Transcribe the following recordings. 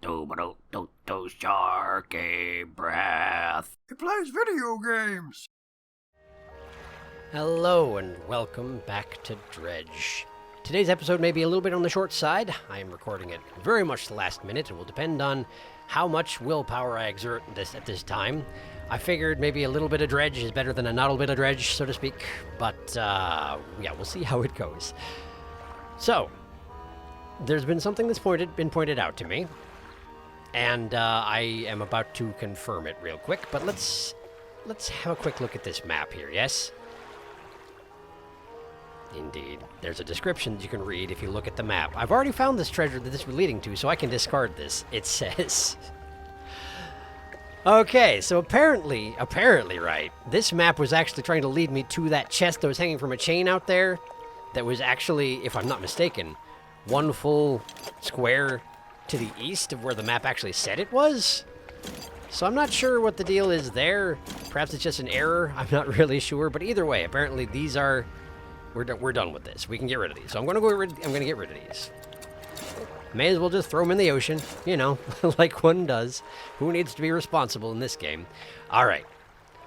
SharkyBreath. He plays video games. Hello and welcome back to Dredge. Today's episode may be a little bit on the short side. I am recording it very much the last minute. It will depend on how much willpower I exert at this time. I figured maybe a little bit of Dredge is better than a not a bit of Dredge, so to speak. But, yeah, we'll see how it goes. So, there's been something that's been pointed out to me. And I am about to confirm it real quick. But let's have a quick look at this map here, yes? Indeed. There's a description that you can read if you look at the map. I've already found this treasure that this was leading to, so I can discard this. It says... Okay, so apparently right, this map was actually trying to lead me to that chest that was hanging from a chain out there that was actually, if I'm not mistaken, one full square to the east of where the map actually said it was. So I'm not sure what the deal is there. Perhaps it's just an error. I'm not really sure, but either way, apparently these are... We're done with this. We can get rid of these. So I'm going to get rid of these. May as well just throw them in the ocean, you know, like one does. Who needs to be responsible in this game? All right.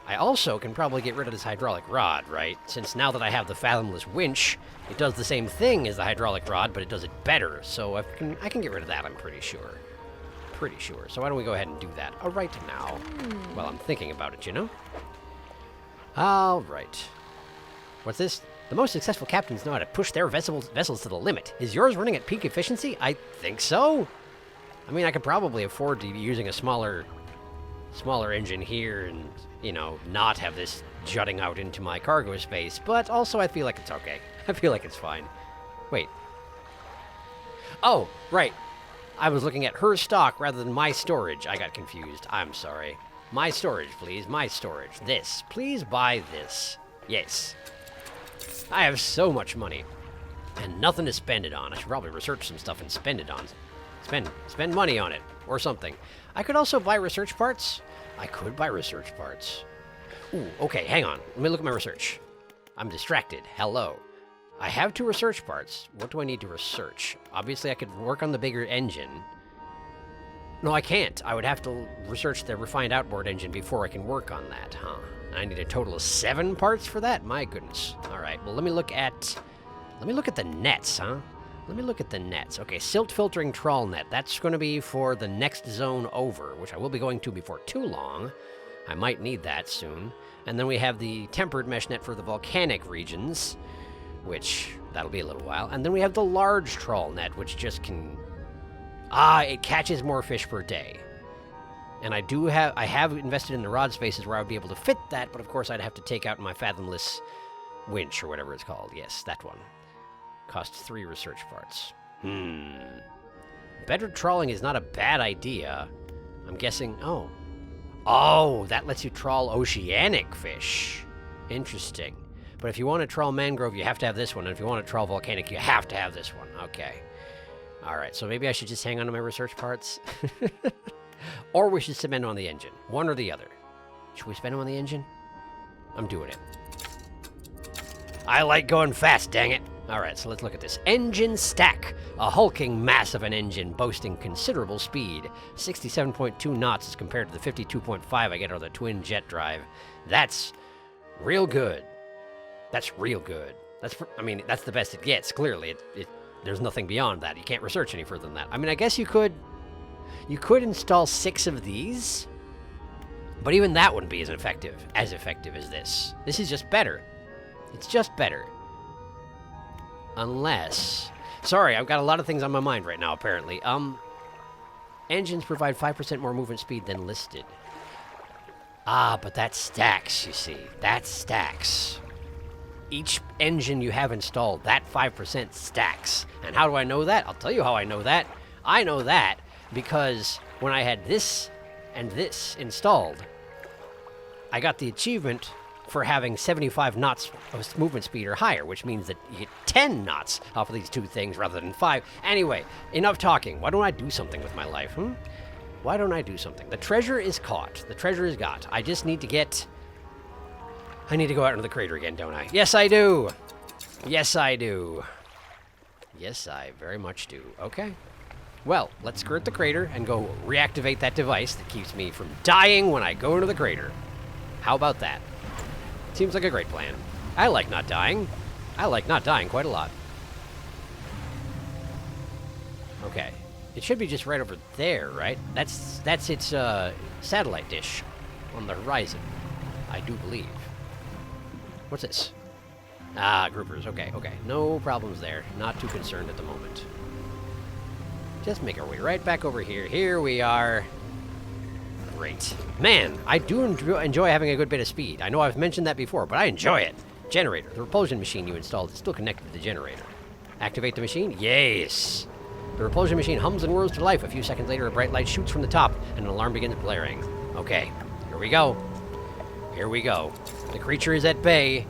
I also can probably get rid of this hydraulic rod, right? Since now that I have the fathomless winch, it does the same thing as the hydraulic rod, but it does it better. So I can get rid of that, I'm pretty sure. Pretty sure. So why don't we go ahead and do that right now while I'm thinking about it, you know? All right. What's this? The most successful captains know how to push their vessels to the limit. Is yours running at peak efficiency? I think so. I mean, I could probably afford to be using a smaller engine here and, you know, not have this jutting out into my cargo space, but also I feel like it's okay. I feel like it's fine. Wait. Oh, right. I was looking at her stock rather than my storage. I got confused. I'm sorry. My storage, please. My storage. This. Please buy this. Yes. I have so much money and nothing to spend it on. I should probably research some stuff and spend it on. Spend money on it or something. I could also buy research parts. I could buy research parts. Ooh, okay, hang on. Let me look at my research. I'm distracted. Hello. I have 2 research parts. What do I need to research? Obviously, I could work on the bigger engine. No, I can't. I would have to research the refined outboard engine before I can work on that, huh? I need a total of 7 parts for that? My goodness. All right, well, let me look at the nets, huh? Let me look at the nets. Okay, silt filtering trawl net. That's going to be for the next zone over, which I will be going to before too long. I might need that soon. And then we have the tempered mesh net for the volcanic regions, which that'll be a little while. And then we have the large trawl net, which just can... it catches more fish per day. And I have invested in the rod spaces where I would be able to fit that, but of course I'd have to take out my fathomless winch or whatever it's called. Yes, that one. Costs 3 research parts. Better trawling is not a bad idea. I'm guessing, Oh, that lets you trawl oceanic fish. Interesting. But if you want to trawl mangrove, you have to have this one. And if you want to trawl volcanic, you have to have this one. Okay. All right, so maybe I should just hang on to my research parts. Or we should spend on the engine. One or the other. Should we spend on the engine? I'm doing it. I like going fast, dang it. All right, so let's look at this. Engine stack. A hulking mass of an engine boasting considerable speed. 67.2 knots as compared to the 52.5 I get out of the twin jet drive. That's real good. That's real good. That's the best it gets, clearly. There's nothing beyond that. You can't research any further than that. I mean, I guess you could install 6 of these, but even that wouldn't be as effective as this. This is just better. It's just better. Unless... Sorry, I've got a lot of things on my mind right now, apparently. Engines provide 5% more movement speed than listed. But that stacks, you see. That stacks. Each engine you have installed, that 5% stacks. And how do I know that? I'll tell you how I know that. I know that because when I had this and this installed, I got the achievement for having 75 knots of movement speed or higher, which means that you get 10 knots off of these 2 things rather than 5. Anyway, enough talking. Why don't I do something with my life, Why don't I do something? The treasure is caught. The treasure is got. I just need to get... I need to go out into the crater again, don't I? Yes, I do. Yes, I do. Yes, I very much do. Okay. Well, let's skirt the crater and go reactivate that device that keeps me from dying when I go into the crater. How about that? Seems like a great plan. I like not dying. I like not dying quite a lot. Okay. It should be just right over there, right? That's its satellite dish on the horizon, I do believe. What's this? Ah, groupers. Okay, okay. No problems there. Not too concerned at the moment. Just make our way right back over here. Here we are. Great. Man, I do enjoy having a good bit of speed. I know I've mentioned that before, but I enjoy it. Generator. The repulsion machine you installed is still connected to the generator. Activate the machine? Yes! The repulsion machine hums and whirs to life. A few seconds later, a bright light shoots from the top, and an alarm begins blaring. Okay, here we go. Here we go. The creature is at bay.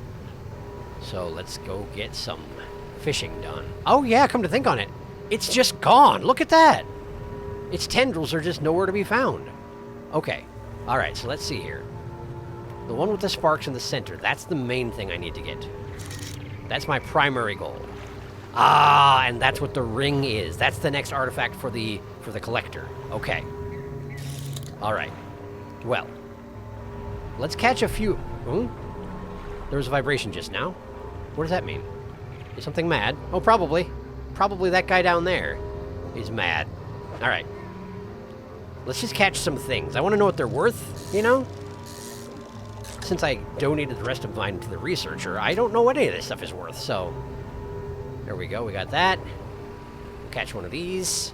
So let's go get some fishing done. Oh yeah, come to think on it. It's just gone. Look at that. Its tendrils are just nowhere to be found. Okay. All right, so let's see here. The one with the sparks in the center, that's the main thing I need to get. That's my primary goal. Ah, and that's what the ring is. That's the next artifact for the collector. Okay. All right. Well, let's catch a few. There was a vibration just now. What does that mean? Is something mad? Oh, probably. Probably that guy down there is mad. All right. Let's just catch some things. I want to know what they're worth, you know? Since I donated the rest of mine to the researcher, I don't know what any of this stuff is worth, so... There we go, we got that. We'll catch one of these.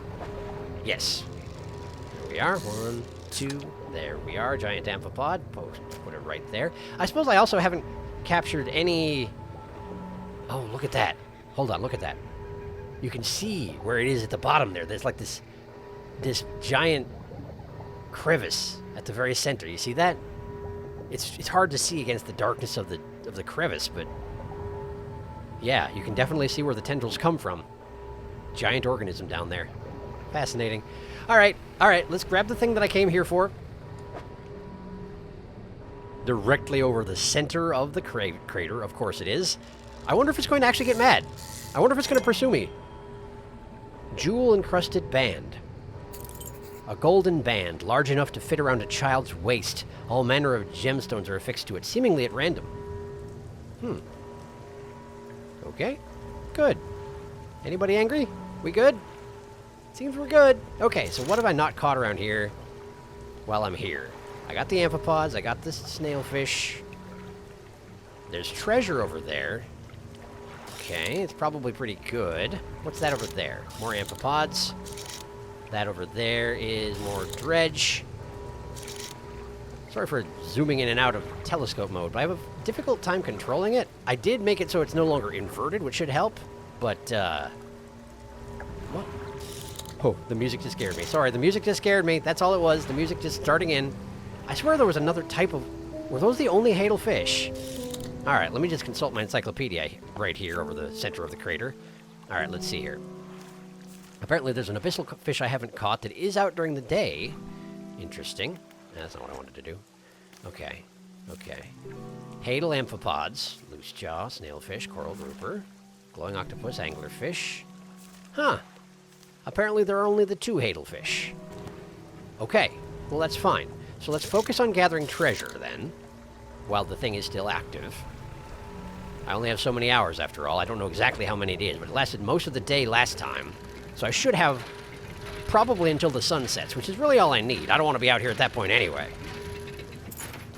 Yes. There we are. 1, 2, there we are. Giant amphipod. Put it right there. I suppose I also haven't captured any... Oh, look at that. Hold on, look at that. You can see where it is at the bottom there. There's like this giant crevice at the very center. You see that? It's hard to see against the darkness of the crevice, but yeah, you can definitely see where the tendrils come from. Giant organism down there. Fascinating. All right, let's grab the thing that I came here for. Directly over the center of the crater, of course it is. I wonder if it's going to actually get mad. I wonder if it's going to pursue me. Jewel-encrusted band. A golden band, large enough to fit around a child's waist. All manner of gemstones are affixed to it, seemingly at random. Okay, good. Anybody angry? We good? Seems we're good. Okay, so what have I not caught around here while I'm here? I got the amphipods, I got this snailfish. There's treasure over there. Okay, it's probably pretty good. What's that over there? More amphipods. That over there is more dredge. Sorry for zooming in and out of telescope mode, but I have a difficult time controlling it. I did make it so it's no longer inverted, which should help, but, what? Oh, the music just scared me. Sorry, the music just scared me. That's all it was. The music just starting in. I swear there was another type of... Were those the only hadal fish? All right, let me just consult my encyclopedia right here over the center of the crater. All right, let's see here. Apparently there's an abyssal fish I haven't caught that is out during the day. Interesting. That's not what I wanted to do. Okay. Okay. Hadal amphipods. Loose jaw, snailfish, coral grouper. Glowing octopus, anglerfish. Huh. Apparently there are only the 2 hadal fish. Okay. Well, that's fine. So let's focus on gathering treasure, then, while the thing is still active. I only have so many hours, after all. I don't know exactly how many it is, but it lasted most of the day last time. So I should have probably until the sun sets, which is really all I need. I don't want to be out here at that point anyway.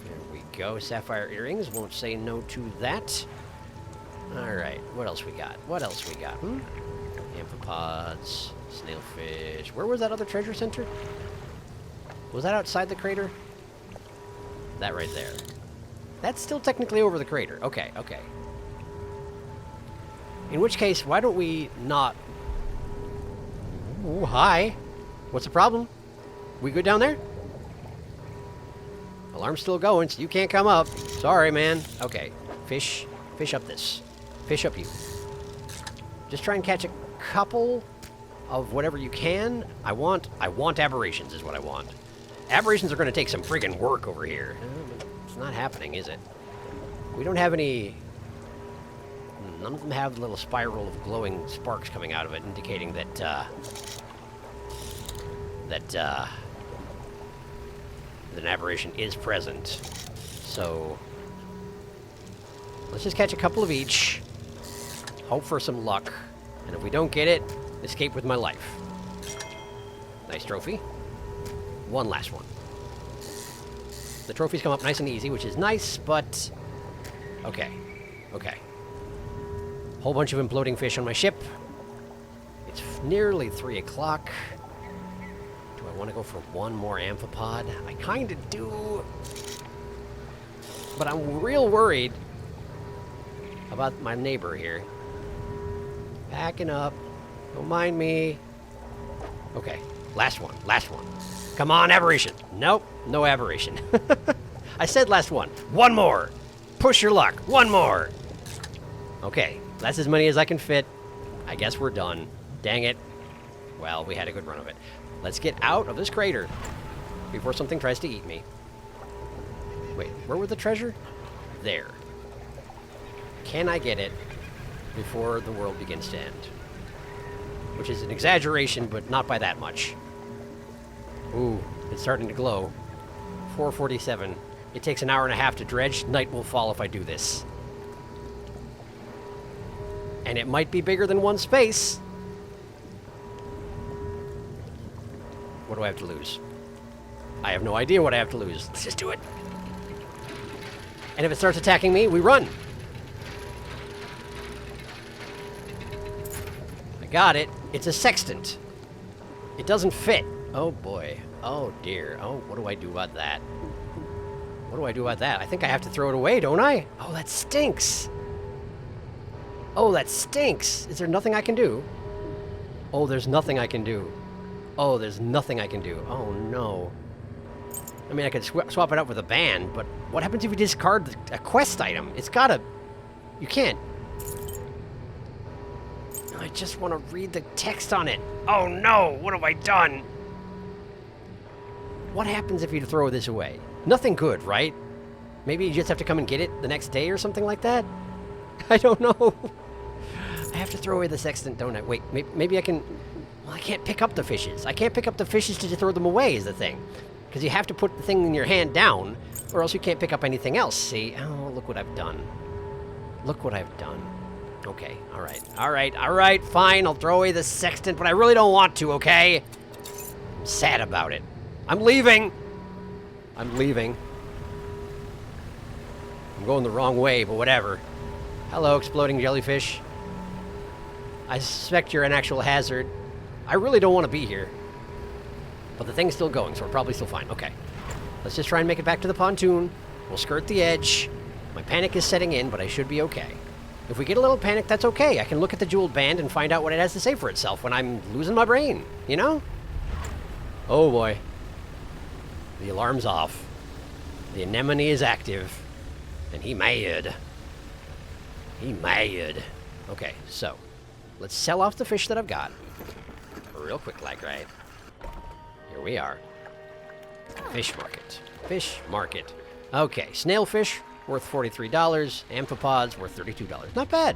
There we go. Sapphire earrings. Won't say no to that. All right. What else we got? What else we got? Amphipods. Snailfish. Where was that other treasure center? Was that outside the crater? That right there. That's still technically over the crater. Okay, okay. In which case, why don't we not... Ooh, hi. What's the problem? We good down there? Alarm's still going, so you can't come up. Sorry, man. Okay. Fish up this. Fish up you. Just try and catch a couple of whatever you can. I want aberrations is what I want. Aberrations are going to take some friggin' work over here. It's not happening, is it? We don't have any... None of them have a little spiral of glowing sparks coming out of it, indicating that, that an aberration is present. So let's just catch a couple of each. Hope for some luck. And if we don't get it, escape with my life. Nice trophy. One last one. The trophies come up nice and easy, which is nice, but... Okay. Okay. Whole bunch of imploding fish on my ship. It's nearly 3 o'clock. Do I want to go for one more amphipod? I kind of do. But I'm real worried about my neighbor here. Backing up. Don't mind me. Okay. Last one. Last one. Come on, aberration. Nope. No aberration. I said last one. One more. Push your luck. One more. Okay. That's as many as I can fit. I guess we're done. Dang it. Well, we had a good run of it. Let's get out of this crater before something tries to eat me. Wait, where was the treasure? There. Can I get it before the world begins to end? Which is an exaggeration, but not by that much. Ooh, it's starting to glow. 4:47. It takes an hour and a half to dredge. Night will fall if I do this. And it might be bigger than one space. What do I have to lose? I have no idea what I have to lose. Let's just do it. And if it starts attacking me, we run. I got it. It's a sextant. It doesn't fit. Oh boy. Oh dear. Oh, what do I do about that? What do I do about that? I think I have to throw it away, don't I? Oh, that stinks. Oh, that stinks. Is there nothing I can do? Oh, there's nothing I can do. Oh, there's nothing I can do. Oh, no. I mean, I could swap it out with a band, but what happens if you discard a quest item? It's gotta... You can't. I just want to read the text on it. Oh, no! What have I done? What happens if you throw this away? Nothing good, right? Maybe you just have to come and get it the next day or something like that? I don't know. I have to throw away the sextant, don't I? Wait, maybe I can... Well, I can't pick up the fishes. I can't pick up the fishes to throw them away is the thing. Because you have to put the thing in your hand down, or else you can't pick up anything else, see? Oh, look what I've done. Look what I've done. Okay, alright, fine, I'll throw away the sextant, but I really don't want to, okay? I'm sad about it. I'm leaving! I'm leaving. I'm going the wrong way, but whatever. Hello, exploding jellyfish. I suspect you're an actual hazard. I really don't want to be here. But the thing's still going, so we're probably still fine. Okay. Let's just try and make it back to the pontoon. We'll skirt the edge. My panic is setting in, but I should be okay. If we get a little panic, that's okay. I can look at the jeweled band and find out what it has to say for itself when I'm losing my brain, you know? Oh boy. The alarm's off. The anemone is active. And he mad. He mad. Okay, so let's sell off the fish that I've got. Real quick like, right? Here we are. Fish market. Fish market. Okay, snailfish worth $43. Amphipods worth $32. Not bad.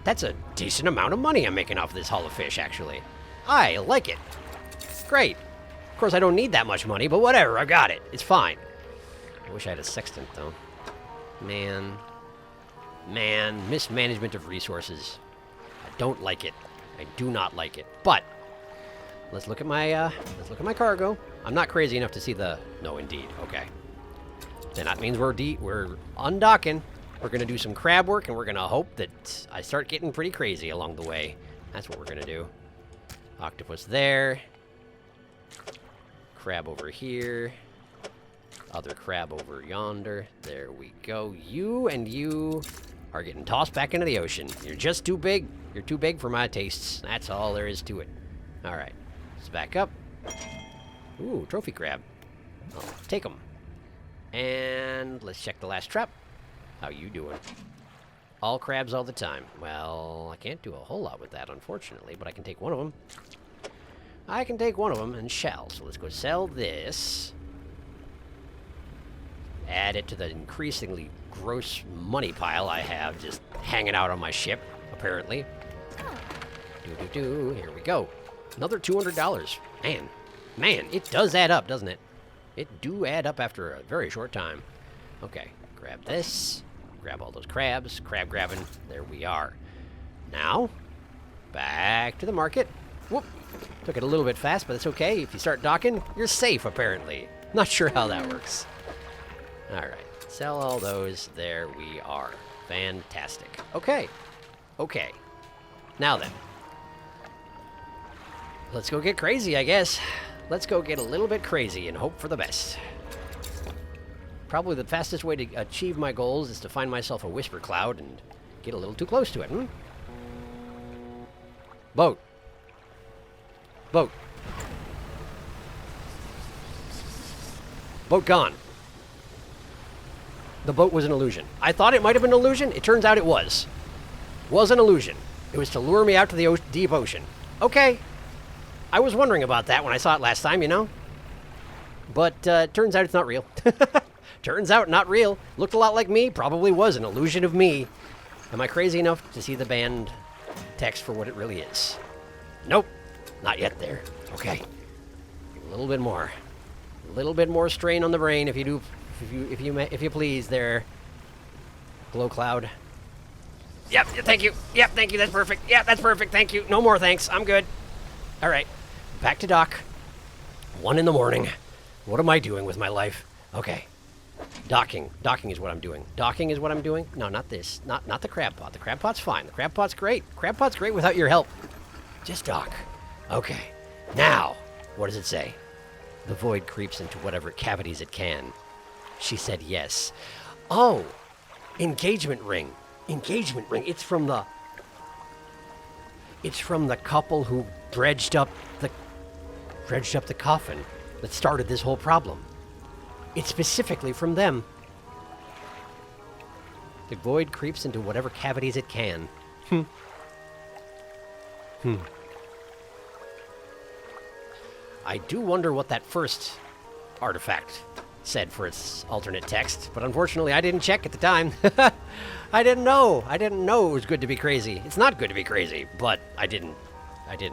That's a decent amount of money I'm making off this haul of fish, actually. I like it. Great. Of course, I don't need that much money, but whatever. I got it. It's fine. I wish I had a sextant, though. Man. Man. Mismanagement of resources. I don't like it. I do not like it. But let's look at my cargo. I'm not crazy enough to see the... No, indeed. Okay. Then that means we're undocking. We're going to do some crab work, and we're going to hope that I start getting pretty crazy along the way. That's what we're going to do. Octopus there. Crab over here. Other crab over yonder. There we go. You and you are getting tossed back into the ocean. You're just too big. You're too big for my tastes. That's all there is to it. All right. Let's back up. Ooh, trophy crab. I'll take them. And let's check the last trap. How you doing? All crabs all the time. Well, I can't do a whole lot with that, unfortunately, but I can take one of them. I can take one of them and shall. So let's go sell this. Add it to the increasingly gross money pile I have just hanging out on my ship, apparently. Here we go. Another $200. Man, Man, it does add up, doesn't it? It do add up after a very short time. Okay, grab this. Grab all those crabs. Crab grabbing. There we are. Now, back to the market. Whoop. Took it a little bit fast, but it's okay. If you start docking, you're safe, apparently. Not sure how that works. All right. Sell all those. There we are. Fantastic. Okay. Okay. Now then. Let's go get crazy, I guess. Let's go get a little bit crazy and hope for the best. Probably the fastest way to achieve my goals is to find myself a whisper cloud and get a little too close to it, Boat. Boat. Boat gone. The boat was an illusion. I thought it might have been an illusion. It turns out it was. Was an illusion. It was to lure me out to the deep ocean. Okay. I was wondering about that when I saw it last time, you know? But turns out it's not real. Turns out not real. Looked a lot like me. Probably was an illusion of me. Am I crazy enough to see the band text for what it really is? Nope. Not yet there. Okay. A little bit more. A little bit more strain on the brain if you please there. Glow cloud. Yep, thank you. Yep, thank you. That's perfect. Yep, that's perfect. Thank you. No more thanks. I'm good. All right. Back to dock. 1 in the morning. What am I doing with my life? Okay. Docking. Docking is what I'm doing. Docking is what I'm doing. No, not this. Not the crab pot. The crab pot's fine. The crab pot's great. Crab pot's great without your help. Just dock. Okay. Now, what does it say? The void creeps into whatever cavities it can. She said yes. Oh, engagement ring. Engagement ring. It's from the couple who dredged up the coffin that started this whole problem. It's specifically from them. The void creeps into whatever cavities it can. I do wonder what that first artifact said for its alternate text, but unfortunately I didn't check at the time. I didn't know. I didn't know it was good to be crazy. It's not good to be crazy, but I didn't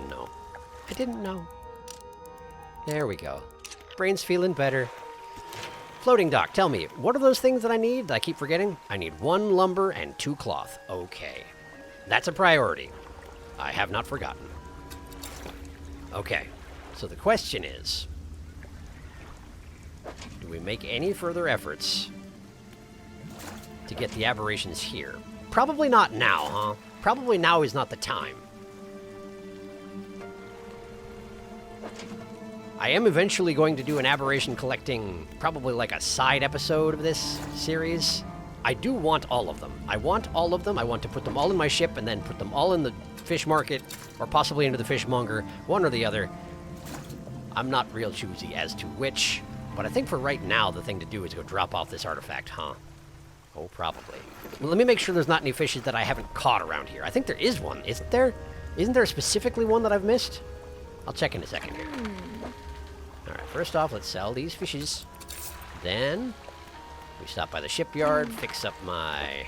know. I didn't know. There we go. Brain's feeling better. Floating dock, tell me, what are those things that I need that I keep forgetting? I need 1 lumber and 2 cloth. Okay. That's a priority. I have not forgotten. Okay. So the question is, do we make any further efforts to get the aberrations here? Probably not now, huh? Probably now is not the time. I am eventually going to do an aberration collecting, probably like a side episode of this series. I do want all of them. I want all of them. I want to put them all in my ship and then put them all in the fish market or possibly into the fishmonger, one or the other. I'm not real choosy as to which, but I think for right now the thing to do is go drop off this artifact, huh? Oh, probably. Well, let me make sure there's not any fishes that I haven't caught around here. I think there is one, isn't there? Isn't there specifically one that I've missed? I'll check in a second here. Alright, first off, let's sell these fishes. Then, we stop by the shipyard, fix up my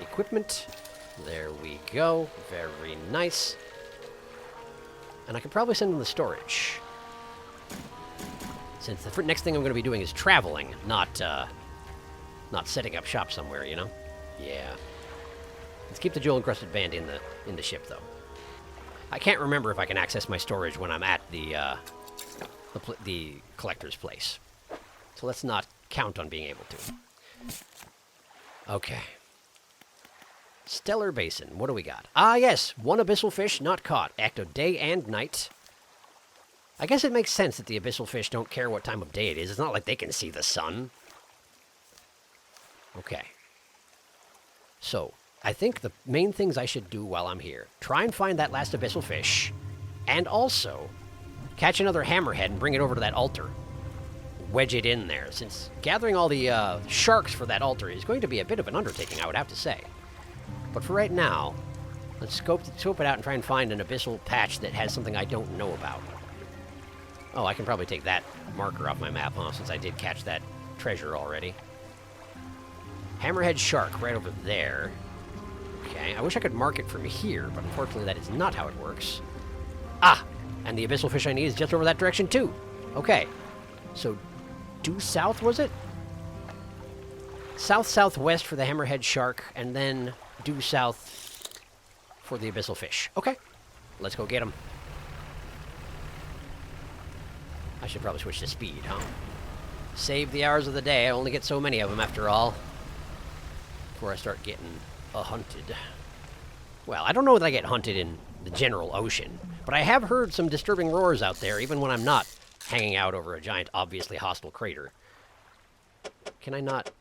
equipment. There we go. Very nice. And I could probably send them to storage. Since the next thing I'm going to be doing is traveling, not setting up shop somewhere, you know? Yeah. Let's keep the jewel-encrusted band in the ship, though. I can't remember if I can access my storage when I'm at the collector's place. So let's not count on being able to. Okay. Stellar Basin. What do we got? Ah, yes. 1 abyssal fish not caught. Active day and night. I guess it makes sense that the abyssal fish don't care what time of day it is. It's not like they can see the sun. Okay. So, I think the main things I should do while I'm here, try and find that last abyssal fish, and also catch another hammerhead and bring it over to that altar. Wedge it in there, since gathering all the sharks for that altar is going to be a bit of an undertaking, I would have to say. But for right now, let's scope it out and try and find an abyssal patch that has something I don't know about. Oh, I can probably take that marker off my map, huh, since I did catch that treasure already. Hammerhead shark right over there. Okay, I wish I could mark it from here, but unfortunately that is not how it works. Ah! And the abyssal fish I need is just over that direction, too. Okay. So, due south, was it? South-southwest for the hammerhead shark, and then due south for the abyssal fish. Okay. Let's go get them. I should probably switch to speed, huh? Save the hours of the day. I only get so many of them, after all. Before I start getting hunted. Well, I don't know that I get hunted in the general ocean, but I have heard some disturbing roars out there, even when I'm not hanging out over a giant, obviously hostile crater. Can I not...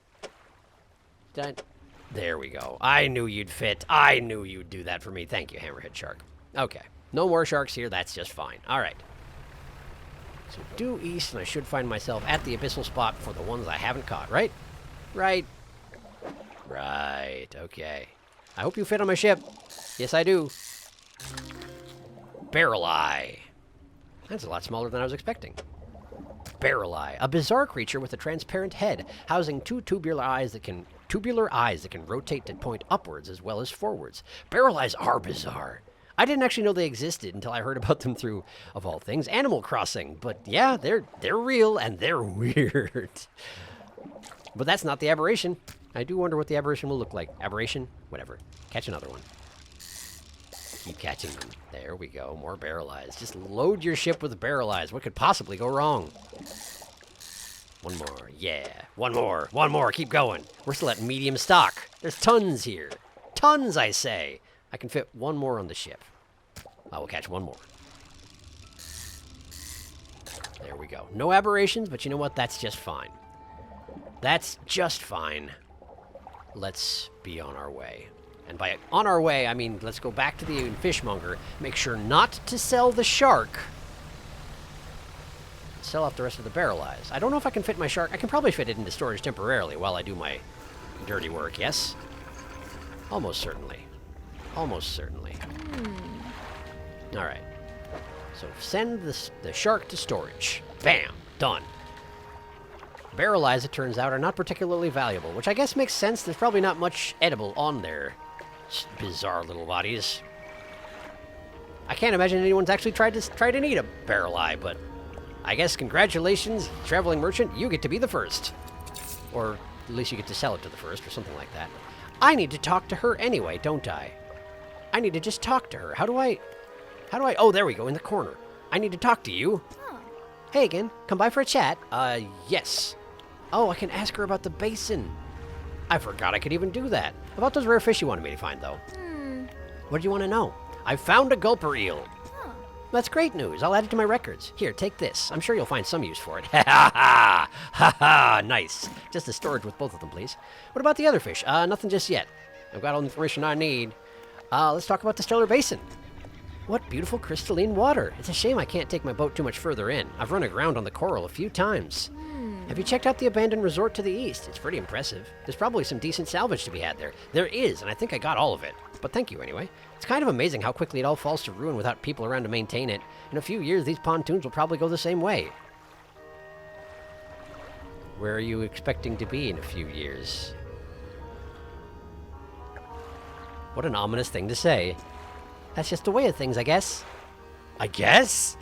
There we go. I knew you'd fit. I knew you'd do that for me. Thank you, hammerhead shark. Okay. No more sharks here. That's just fine. All right. So due east, and I should find myself at the abyssal spot for the ones I haven't caught, right? Right. Right. Okay. I hope you fit on my ship. Yes, I do. Barrel Eye. That's a lot smaller than I was expecting. Barrel Eye, a bizarre creature with a transparent head, housing two tubular eyes that can rotate to point upwards as well as forwards. Barrel Eyes are bizarre. I didn't actually know they existed until I heard about them through, of all things, Animal Crossing. But yeah, they're real and they're weird. But that's not the aberration. I do wonder what the aberration will look like. Aberration? Whatever. Catch another one. Keep catching them. There we go. More Barrel Eyes. Just load your ship with Barrel Eyes. What could possibly go wrong? One more. Yeah. One more. One more. Keep going. We're still at medium stock. There's tons here. Tons, I say. I can fit one more on the ship. I will catch one more. There we go. No aberrations, but you know what? That's just fine. That's just fine. Let's be on our way. And by on our way, I mean let's go back to the fishmonger, make sure not to sell the shark, sell off the rest of the Barrel Eyes. I don't know if I can fit my shark. I can probably fit it into storage temporarily while I do my dirty work, yes? Almost certainly. Almost certainly. All right. So send the shark to storage. Bam! Done. Barrel Eyes, it turns out, are not particularly valuable, which I guess makes sense. There's probably not much edible on their bizarre little bodies. I can't imagine anyone's actually tried to eat a Barrel Eye, but I guess congratulations, traveling merchant, you get to be the first. Or at least you get to sell it to the first, or something like that. I need to talk to her anyway, don't I? I need to just talk to her. How do I... Oh, there we go, in the corner. I need to talk to you. Oh. Hey again, come by for a chat. Yes. Oh, I can ask her about the basin. I forgot I could even do that. About those rare fish you wanted me to find, though. What do you want to know? I found a gulper eel. Oh. That's great news. I'll add it to my records. Here, take this. I'm sure you'll find some use for it. Ha ha ha! Ha ha! Nice. Just a storage with both of them, please. What about the other fish? Nothing just yet. I've got all the information I need. Let's talk about the Stellar Basin. What beautiful crystalline water. It's a shame I can't take my boat too much further in. I've run aground on the coral a few times. Have you checked out the abandoned resort to the east? It's pretty impressive. There's probably some decent salvage to be had there. There is, and I think I got all of it. But thank you anyway. It's kind of amazing how quickly it all falls to ruin without people around to maintain it. In a few years, these pontoons will probably go the same way. Where are you expecting to be in a few years? What an ominous thing to say. That's just the way of things, I guess. I guess?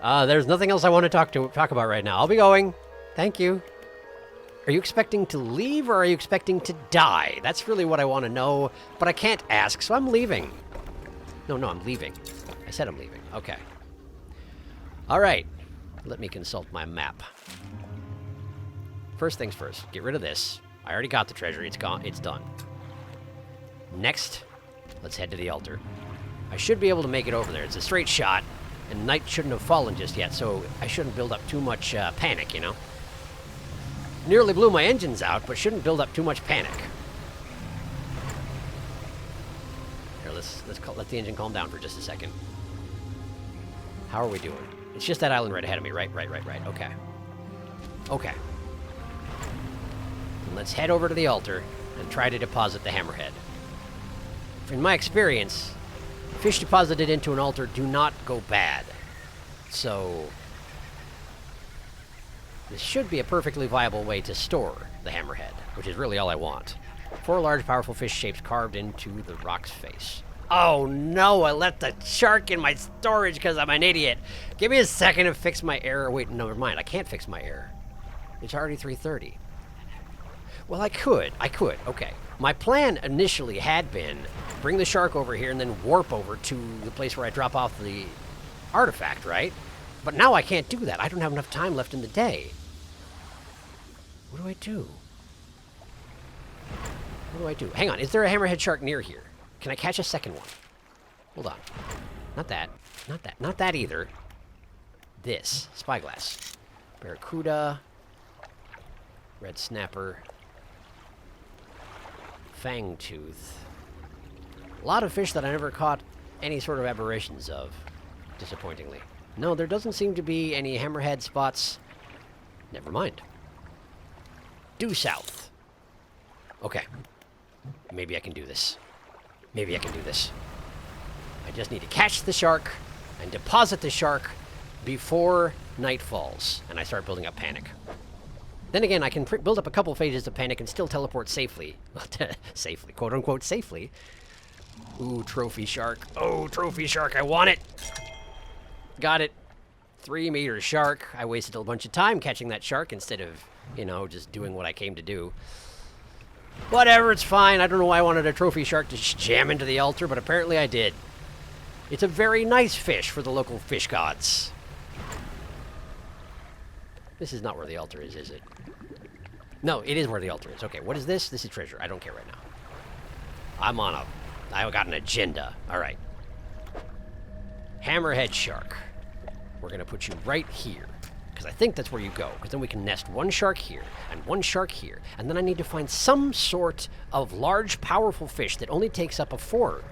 There's nothing else I want to talk about right now. I'll be going. Thank you. Are you expecting to leave or are you expecting to die? That's really what I want to know, but I can't ask, so I'm leaving. No, I'm leaving. I said I'm leaving. Okay. All right. Let me consult my map. First things first. Get rid of this. I already got the treasure. It's gone. It's done. Next, let's head to the altar. I should be able to make it over there. It's a straight shot. And night shouldn't have fallen just yet, so I shouldn't build up too much panic, you know? Nearly blew my engines out, but shouldn't build up too much panic. Here, let the engine calm down for just a second. How are we doing? It's just that island right ahead of me, right? Okay. Okay. And let's head over to the altar and try to deposit the hammerhead. In my experience, fish deposited into an altar do not go bad. So this should be a perfectly viable way to store the hammerhead, which is really all I want. 4 large, powerful fish shapes carved into the rock's face. Oh no, I left the shark in my storage because I'm an idiot. Give me a second to fix my error. Wait, no, never mind. I can't fix my error. It's already 3:30. Well, I could. Okay. My plan initially had been bring the shark over here and then warp over to the place where I drop off the artifact, right? But now I can't do that. I don't have enough time left in the day. What do I do? What do I do? Hang on. Is there a hammerhead shark near here? Can I catch a second one? Hold on. Not that. Not that. Not that either. This. Spyglass. Barracuda. Red snapper. Fangtooth. A lot of fish that I never caught any sort of aberrations of, disappointingly. No, there doesn't seem to be any hammerhead spots. Never mind. Due south. Okay. Maybe I can do this. Maybe I can do this. I just need to catch the shark and deposit the shark before night falls, and I start building up panic. Then again, I can build up a couple phases of panic and still teleport safely. Safely, quote-unquote safely. Ooh, trophy shark. Oh, trophy shark, I want it! Got it. 3-meter shark. I wasted a bunch of time catching that shark instead of, you know, just doing what I came to do. Whatever, it's fine. I don't know why I wanted a trophy shark to jam into the altar, but apparently I did. It's a very nice fish for the local fish gods. This is not where the altar is it? No, it is where the altar is. Okay, what is this? This is treasure. I don't care right now. I got an agenda. All right. Hammerhead shark. We're going to put you right here. Because I think that's where you go. Because then we can nest one shark here and one shark here. And then I need to find some sort of large, powerful fish that only takes up a 4.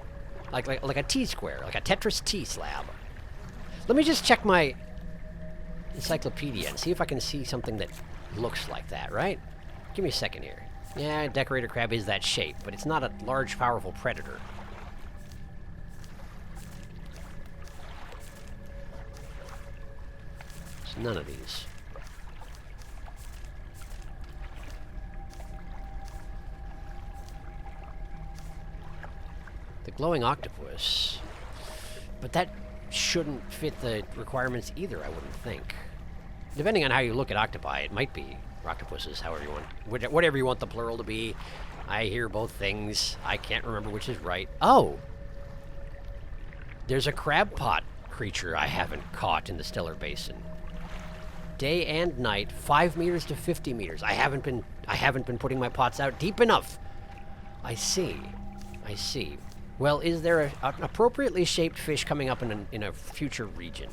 Like a T-square. Like a Tetris T slab. Let me just check my encyclopedia and see if I can see something that looks like that, right? Give me a second here. Yeah, decorator crab is that shape, but it's not a large, powerful predator. It's none of these. The glowing octopus. But that shouldn't fit the requirements either, I wouldn't think. Depending on how you look at octopi, it might be. Or octopuses, however you want. Whatever you want the plural to be. I hear both things. I can't remember which is right. Oh! There's a crab pot creature I haven't caught in the Stellar Basin. Day and night, 5 meters to 50 meters. I haven't been putting my pots out deep enough. I see. Well, is there an appropriately shaped fish coming up in a future region?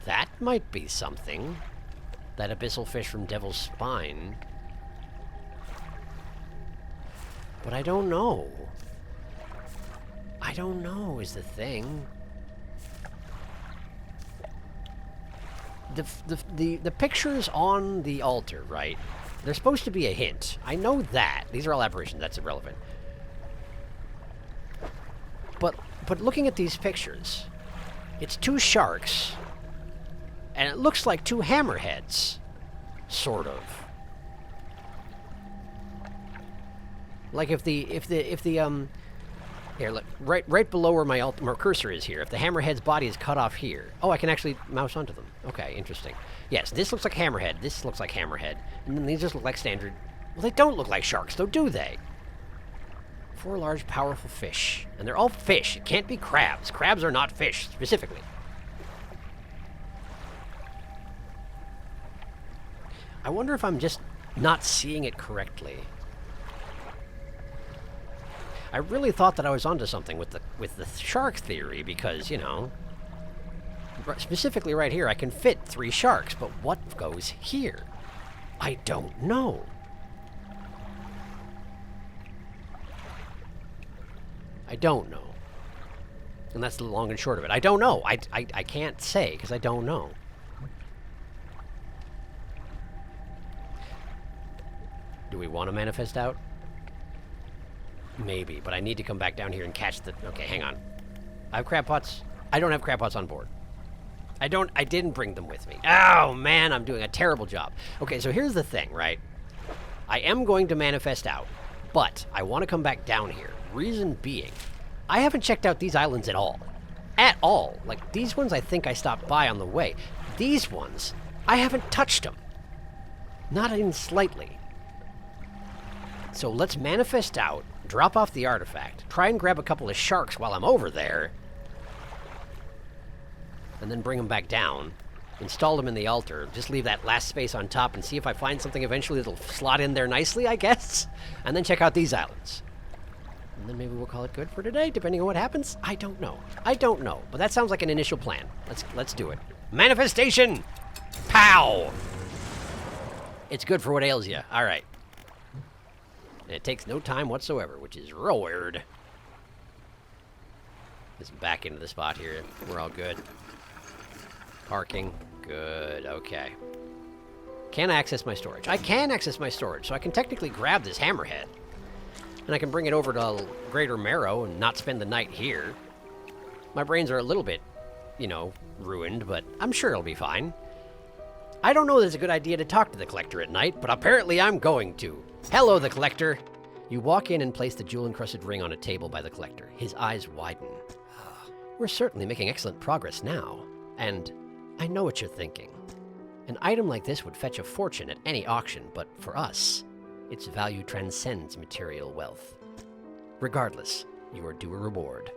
That might be something. That abyssal fish from Devil's Spine. But I don't know. I don't know is the thing. The pictures on the altar, right? They're supposed to be a hint. I know that. These are all aberrations. That's irrelevant. But looking at these pictures, it's 2 sharks, and it looks like 2 hammerheads, sort of. Like if the here, look, right below where my cursor is here. If the hammerhead's body is cut off here. Oh, I can actually mouse onto them. Okay, interesting. Yes, this looks like hammerhead. This looks like hammerhead. And then these just look like standard. Well, they don't look like sharks, though, do they? 4 large, powerful fish. And they're all fish. It can't be crabs. Crabs are not fish, specifically. I wonder if I'm just not seeing it correctly. I really thought that I was onto something with the shark theory because, you know, specifically right here I can fit 3 sharks, but what goes here? I don't know. I don't know. And that's the long and short of it. I don't know. I can't say because I don't know. Do we want to manifest out? Maybe, but I need to come back down here and catch the... Okay, hang on. I have crab pots. I don't have crab pots on board. I didn't bring them with me. Oh, man, I'm doing a terrible job. Okay, so here's the thing, right? I am going to manifest out, But I want to come back down here. Reason being, I haven't checked out these islands at all. At all. Like, these ones I think I stopped by on the way. These ones, I haven't touched them. Not even slightly. So let's manifest out, drop off the artifact, try and grab a couple of sharks while I'm over there, and then bring them back down, install them in the altar, just leave that last space on top and see if I find something eventually that'll slot in there nicely, I guess, and then check out these islands. And then maybe we'll call it good for today, depending on what happens. I don't know. I don't know, but that sounds like an initial plan. Let's do it. Manifestation! Pow! It's good for what ails you. All right. And it takes no time whatsoever, which is real weird. Let's back into the spot here. We're all good. Parking. Good. Okay. Can I access my storage? I can access my storage, so I can technically grab this hammerhead. And I can bring it over to Greater Marrow and not spend the night here. My brains are a little bit, you know, ruined, but I'm sure it'll be fine. I don't know that it's a good idea to talk to the Collector at night, but apparently I'm going to. Hello, the Collector. You walk in and place the jewel-encrusted ring on a table by the Collector. His eyes widen. We're certainly making excellent progress now. And I know what you're thinking. An item like this would fetch a fortune at any auction, but for us, its value transcends material wealth. Regardless, you are due a reward.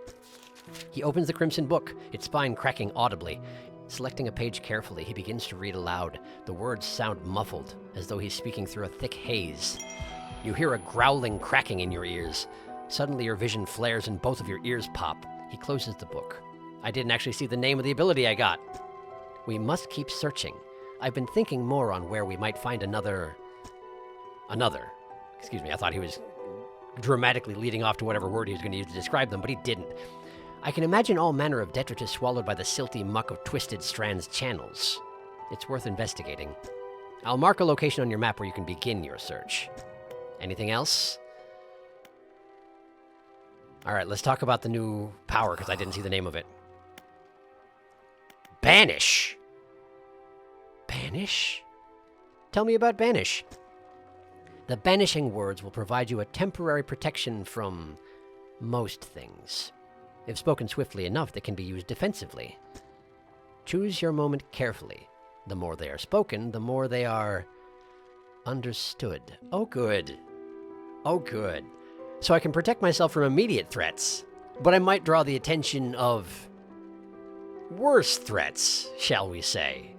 He opens the crimson book, its spine cracking audibly. Selecting a page carefully, he begins to read aloud. The words sound muffled, as though he's speaking through a thick haze. You hear a growling cracking in your ears. Suddenly your vision flares and both of your ears pop. He closes the book. I didn't actually see the name of the ability I got. We must keep searching. I've been thinking more on where we might find another. Excuse me, I thought he was dramatically leading off to whatever word he was going to use to describe them, but he didn't. I can imagine all manner of detritus swallowed by the silty muck of twisted strands channels. It's worth investigating. I'll mark a location on your map where you can begin your search. Anything else? All right, let's talk about the new power, because I didn't see the name of it. Banish! Banish? Tell me about Banish. The banishing words will provide you a temporary protection from most things. If spoken swiftly enough, they can be used defensively. Choose your moment carefully. The more they are spoken, the more they are understood. Oh, good. Oh, good. So I can protect myself from immediate threats, but I might draw the attention of worse threats, shall we say,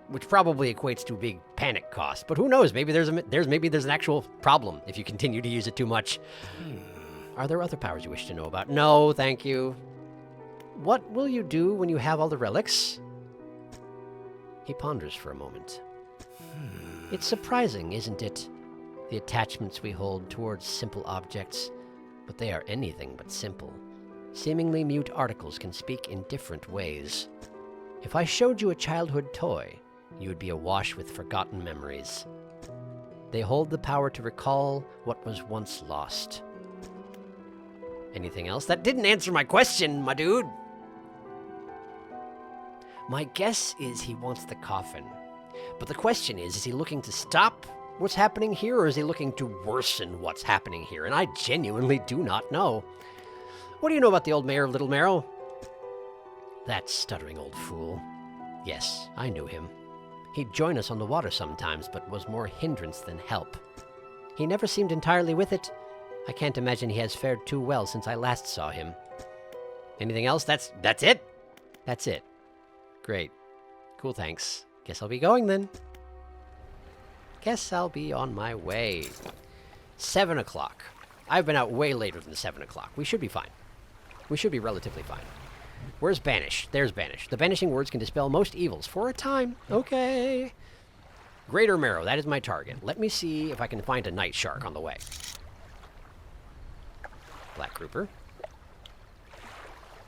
which probably equates to a big panic cost. But who knows? Maybe there's an actual problem if you continue to use it too much. Are there other powers you wish to know about? No, thank you. What will you do when you have all the relics? He ponders for a moment. It's surprising, isn't it? The attachments we hold towards simple objects, but they are anything but simple. Seemingly mute articles can speak in different ways. If I showed you a childhood toy, you would be awash with forgotten memories. They hold the power to recall what was once lost. Anything else? That didn't answer my question, my dude. My guess is he wants the coffin. But the question is he looking to stop what's happening here, or is he looking to worsen what's happening here? And I genuinely do not know. What do you know about the old mayor of Little Marrow? That stuttering old fool. Yes, I knew him. He'd join us on the water sometimes, but was more hindrance than help. He never seemed entirely with it. I can't imagine he has fared too well since I last saw him. Anything else? That's it? That's it. Great. Cool, thanks. Guess I'll be going then. Guess I'll be on my way. 7 o'clock. I've been out way later than 7 o'clock. We should be fine. We should be relatively fine. Where's Banish? There's Banish. The banishing words can dispel most evils for a time. Okay. Greater Marrow, that is my target. Let me see if I can find a night shark on the way. Black grouper.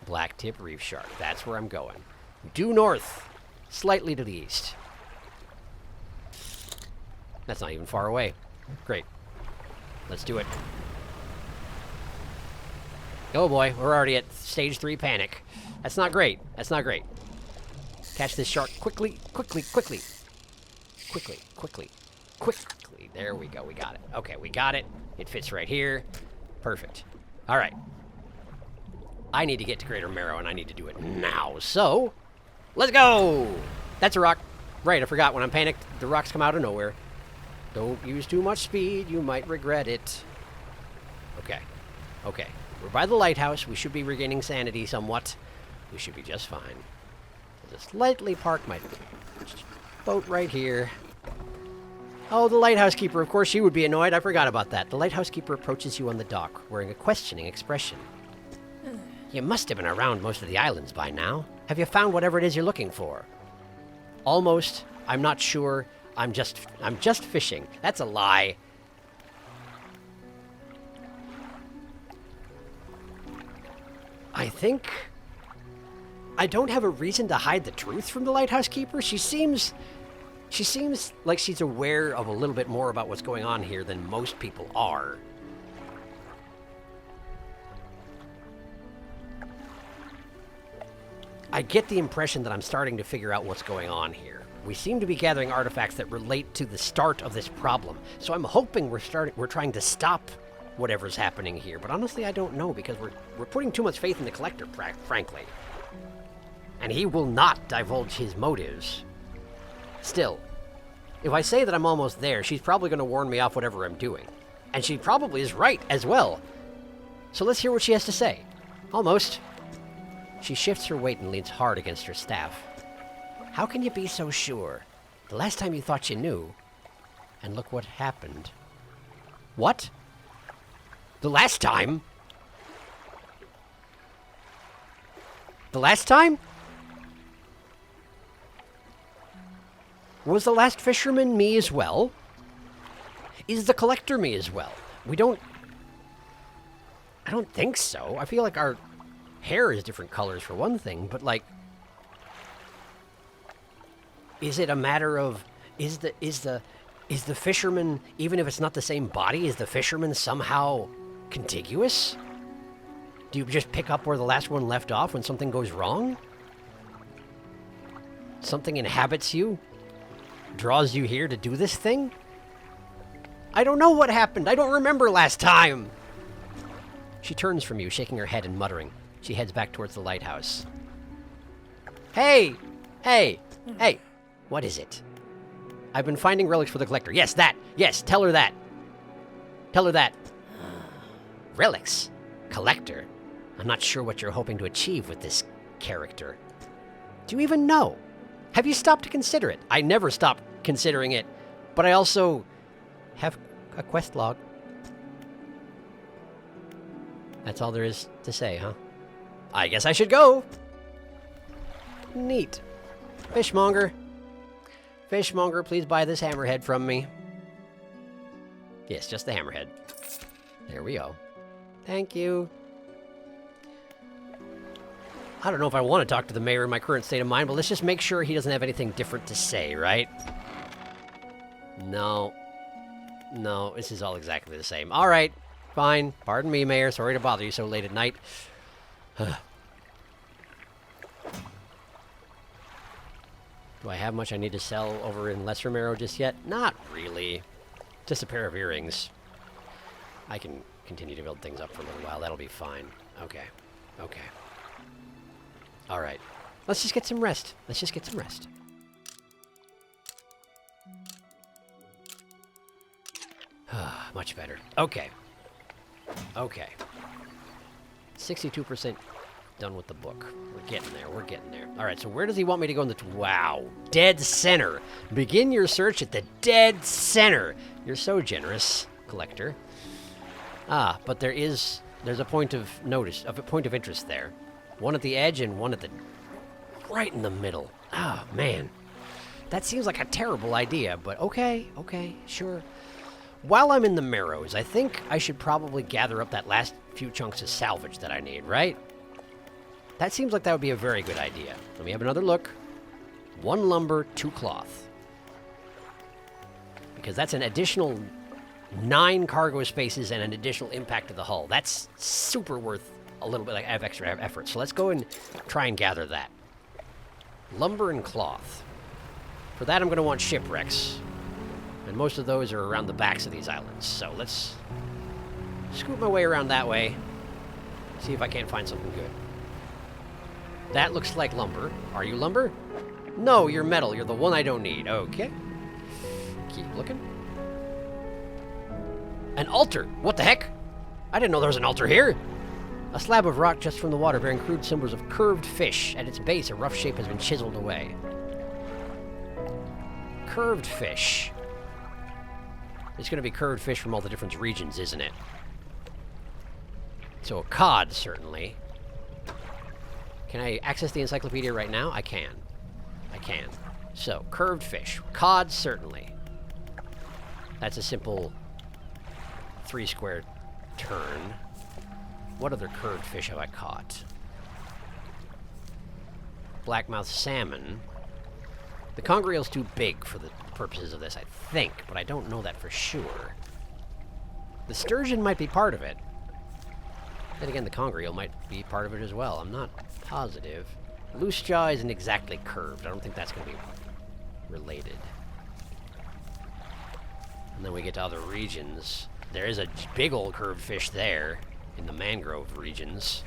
Black tip reef shark. That's where I'm going. Due north. Slightly to the east. That's not even far away. Great. Let's do it. Oh boy, we're already at stage 3 panic. That's not great. That's not great. Catch this shark quickly, quickly, quickly. Quickly, quickly. quickly. There we go. We got it. Okay, we got it. It fits right here. Perfect. All right. I need to get to Greater Marrow, and I need to do it now. So, let's go! That's a rock. Right, I forgot. When I'm panicked, the rocks come out of nowhere. Don't use too much speed. You might regret it. Okay. Okay. We're by the lighthouse. We should be regaining sanity somewhat. We should be just fine. I'll just lightly park my boat right here. Oh, the lighthouse keeper. Of course, she would be annoyed. I forgot about that. The lighthouse keeper approaches you on the dock, wearing a questioning expression. You must have been around most of the islands by now. Have you found whatever it is you're looking for? Almost. I'm not sure. I'm just fishing. That's a lie. I think I don't have a reason to hide the truth from the lighthouse keeper. She seems like she's aware of a little bit more about what's going on here than most people are. I get the impression that I'm starting to figure out what's going on here. We seem to be gathering artifacts that relate to the start of this problem. So I'm hoping we're trying to stop whatever's happening here. But honestly, I don't know, because we're putting too much faith in the collector, frankly. And he will not divulge his motives. Still, if I say that I'm almost there, she's probably going to warn me off whatever I'm doing. And she probably is right as well. So let's hear what she has to say. Almost. She shifts her weight and leans hard against her staff. How can you be so sure? The last time you thought you knew, and look what happened. What? The last time? The last time? Was the last fisherman me as well? Is the collector me as well? I don't think so. I feel like our hair is different colors for one thing, but like, is it a matter of, is the fisherman, even if it's not the same body, is the fisherman somehow contiguous? Do you just pick up where the last one left off when something goes wrong? Something inhabits you? Draws you here to do this thing? I don't know what happened. I don't remember last time. She turns from you, shaking her head and muttering. She heads back towards the lighthouse. Hey! Hey! Hey! What is it? I've been finding relics for the collector. Yes, that! Yes, tell her that! Tell her that! Relics? Collector? I'm not sure what you're hoping to achieve with this character. Do you even know? Have you stopped to consider it? I never stop considering it, but I also have a quest log. That's all there is to say, huh? I guess I should go. Neat. Fishmonger. Fishmonger, please buy this hammerhead from me. Yes, just the hammerhead. There we go. Thank you. I don't know if I want to talk to the mayor in my current state of mind, but let's just make sure he doesn't have anything different to say, right? No. No, this is all exactly the same. All right, fine. Pardon me, Mayor. Sorry to bother you so late at night. Do I have much I need to sell over in Lesser Marrow just yet? Not really. Just a pair of earrings. I can continue to build things up for a little while. That'll be fine. Okay. Okay. All right. Let's just get some rest. Let's just get some rest. Much better. Okay. Okay. 62% done with the book. We're getting there. We're getting there. All right, so where does he want me to go in the... Wow. Dead center. Begin your search at the dead center. You're so generous, collector. Ah, but there's a point of notice, a point of interest there. One at the edge and one at the... right in the middle. Oh, man. That seems like a terrible idea, but okay, sure. While I'm in the Marrows, I think I should probably gather up that last few chunks of salvage that I need, right? That seems like that would be a very good idea. Let me have another look. 1 lumber, 2 cloth. Because that's an additional 9 cargo spaces and an additional impact to the hull. That's super worth a little bit of extra effort. So let's go and try and gather that. Lumber and cloth. For that, I'm going to want shipwrecks. And most of those are around the backs of these islands. So let's scoot my way around that way. See if I can't find something good. That looks like lumber. Are you lumber? No, you're metal. You're the one I don't need. Okay. Keep looking. An altar! What the heck? I didn't know there was an altar here! A slab of rock just from the water bearing crude symbols of curved fish. At its base, a rough shape has been chiseled away. Curved fish. It's going to be curved fish from all the different regions, isn't it? So a cod, certainly. Can I access the encyclopedia right now? I can. I can. So, curved fish. Cod, certainly. That's a simple 3-square turn. What other curved fish have I caught? Blackmouth salmon. The conger eel's too big for the purposes of this, I think, but I don't know that for sure. The sturgeon might be part of it. Then again, the conger eel might be part of it as well. I'm not positive. Loose jaw isn't exactly curved. I don't think that's going to be related. And then we get to other regions. There is a big old curved fish there in the mangrove regions.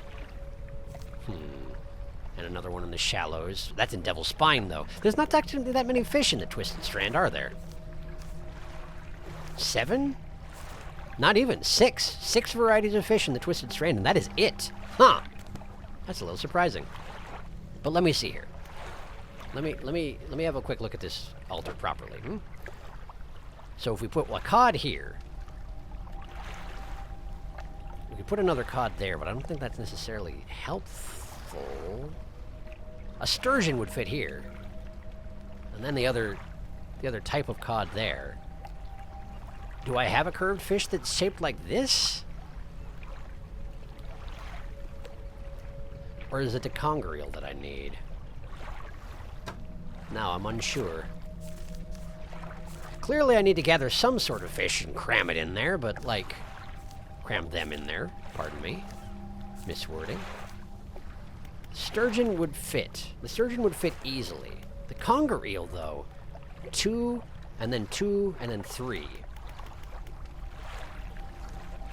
And another one in the shallows. That's in Devil's Spine, though. There's not actually that many fish in the Twisted Strand, are there? 7? Not even. 6. 6 varieties of fish in the Twisted Strand, and that is it. Huh. That's a little surprising. But let me see here. Let me have a quick look at this altar properly. So if we put a cod here, we could put another cod there, but I don't think that's necessarily helpful. A sturgeon would fit here, and then the other type of cod there. Do I have a curved fish that's shaped like this? Or is it the conger eel that I need? Now I'm unsure. Clearly I need to gather some sort of fish and cram it in there, but like, cram them in there, pardon me. Miswording. Sturgeon would fit. The sturgeon would fit easily. The conger eel, though, 2, and then 2, and then 3.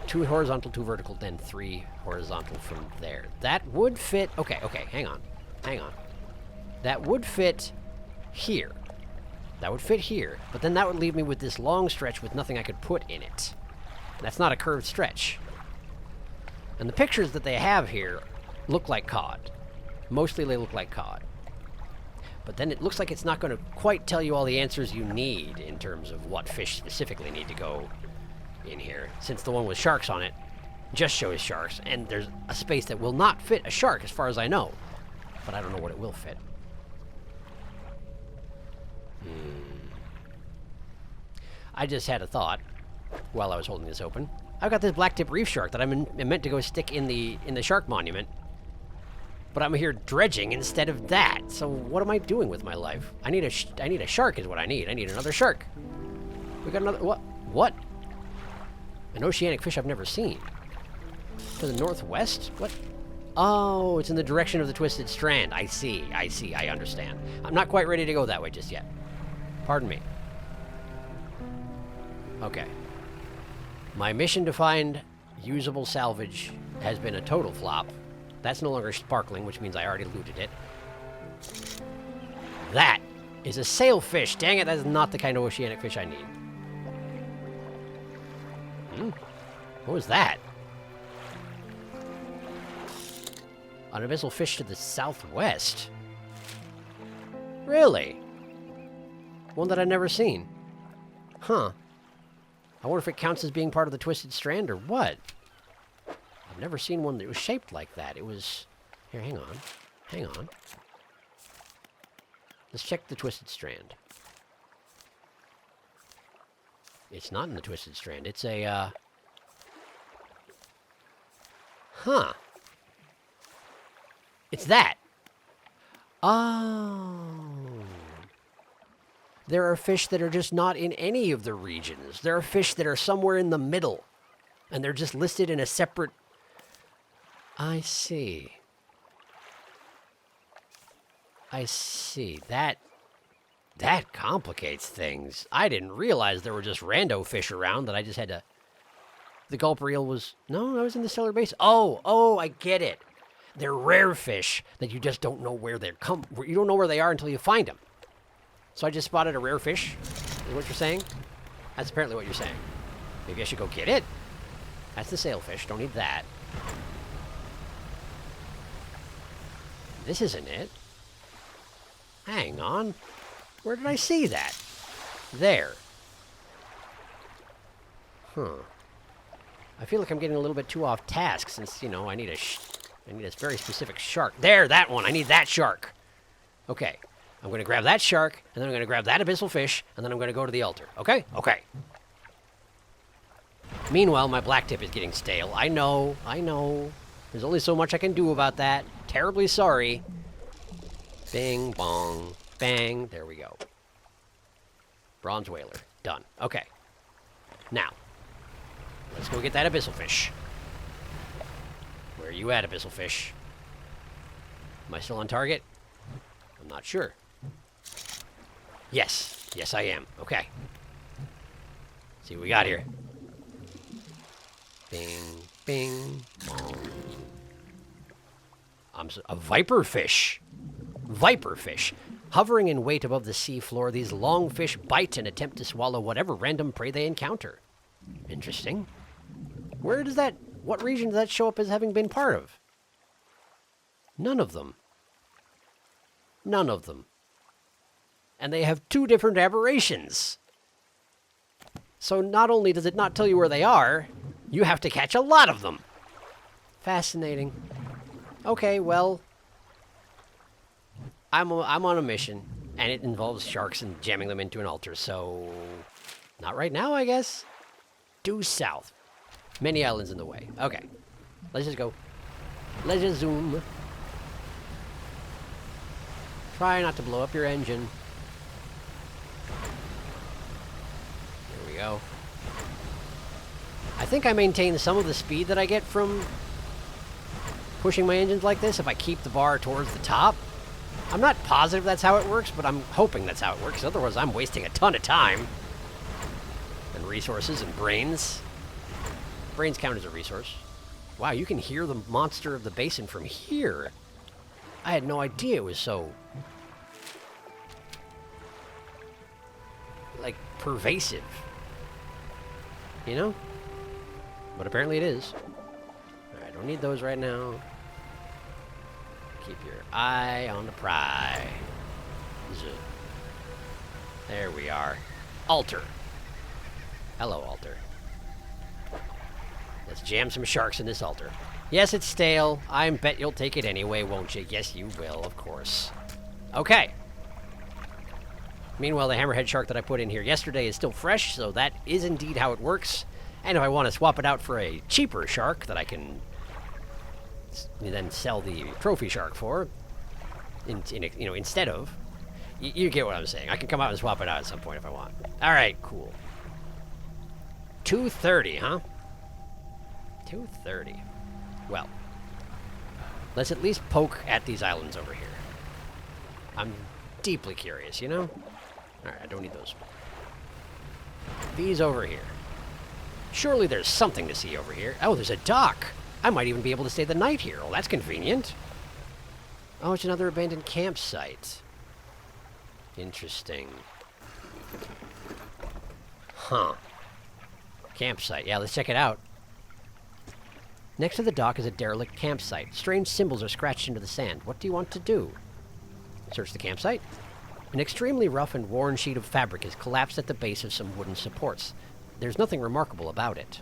2 horizontal, 2 vertical, then 3 horizontal from there. That would fit... Okay, hang on. That would fit here. That would fit here, but then that would leave me with this long stretch with nothing I could put in it. That's not a curved stretch. And the pictures that they have here look like cod. Mostly they look like cod. But then it looks like it's not going to quite tell you all the answers you need in terms of what fish specifically need to go in here, since the one with sharks on it just shows sharks, and there's a space that will not fit a shark as far as I know. But I don't know what it will fit. I just had a thought while I was holding this open. I've got this blacktip reef shark that I'm meant to go stick in the shark monument, but I'm here dredging instead of that. So what am I doing with my life? I need a shark is what I need. I need another shark. We got another what? An oceanic fish I've never seen. To the northwest? What? Oh, it's in the direction of the Twisted Strand. I see, I understand. I'm not quite ready to go that way just yet. Pardon me. Okay. My mission to find usable salvage has been a total flop. That's no longer sparkling, which means I already looted it. That is a sailfish. Dang it, that is not the kind of oceanic fish I need. What was that? An abyssal fish to the southwest? Really? One that I've never seen. Huh. I wonder if it counts as being part of the Twisted Strand or what? I've never seen one that was shaped like that. It was... Here, hang on. Let's check the Twisted Strand. It's not in the Twisted Strand. It's a, Huh. It's that. Oh. There are fish that are just not in any of the regions. There are fish that are somewhere in the middle. And they're just listed in a separate... I see. That complicates things. I didn't realize there were just rando fish around that I just had to... The gulp reel was... No, I was in the cellar base. Oh, I get it. They're rare fish that you just don't know where they're you don't know where they are until you find them. So I just spotted a rare fish, is what you're saying? That's apparently what you're saying. Maybe I should go get it? That's the sailfish. Don't need that. This isn't it. Hang on. Where did I see that? There. I feel like I'm getting a little bit too off task since, you know, I need a very specific shark. There, that one. I need that shark. Okay. I'm going to grab that shark, and then I'm going to grab that abyssal fish, and then I'm going to go to the altar. Okay? Okay. Meanwhile, my black tip is getting stale. I know. There's only so much I can do about that. Terribly sorry. Bing, bong, bang. There we go. Bronze whaler. Done. Okay. Now, let's go get that abyssal fish. Where are you at, abyssal fish? Am I still on target? I'm not sure. Yes. Yes, I am. Okay. See what we got here. Bing, bing, bong. A viper fish. Viper fish. Hovering in weight above the sea floor, these long fish bite and attempt to swallow whatever random prey they encounter. Interesting. What region does that show up as having been part of? None of them. None of them. And they have 2 different aberrations. So not only does it not tell you where they are, you have to catch a lot of them. Fascinating. Okay, well, I'm on a mission, and it involves sharks and jamming them into an altar, so not right now, I guess. Due south. Many islands in the way. Okay, let's just go. Let's just zoom. Try not to blow up your engine. There we go. I think I maintain some of the speed that I get from pushing my engines like this if I keep the bar towards the top. I'm not positive that's how it works, but I'm hoping that's how it works. Otherwise, I'm wasting a ton of time and resources and brains. Brains count as a resource. Wow, you can hear the monster of the basin from here. I had no idea it was so, like, pervasive. You know? But apparently it is. Alright, don't need those right now. Keep your eye on the prize. There we are. Altar. Hello, altar. Let's jam some sharks in this altar. Yes, it's stale. I bet you'll take it anyway, won't you? Yes, you will, of course. Okay. Meanwhile, the hammerhead shark that I put in here yesterday is still fresh, so that is indeed how it works. And if I want to swap it out for a cheaper shark that I can then sell the trophy shark for, instead of, you get what I'm saying. I can come out and swap it out at some point if I want. All right, cool. 230, huh? 230. Well, let's at least poke at these islands over here. I'm deeply curious, you know? All right, I don't need those. These over here. Surely there's something to see over here. Oh, there's a dock. I might even be able to stay the night here. Well, that's convenient. Oh, it's another abandoned campsite. Interesting. Huh. Campsite. Yeah, let's check it out. Next to the dock is a derelict campsite. Strange symbols are scratched into the sand. What do you want to do? Search the campsite. An extremely rough and worn sheet of fabric is collapsed at the base of some wooden supports. There's nothing remarkable about it.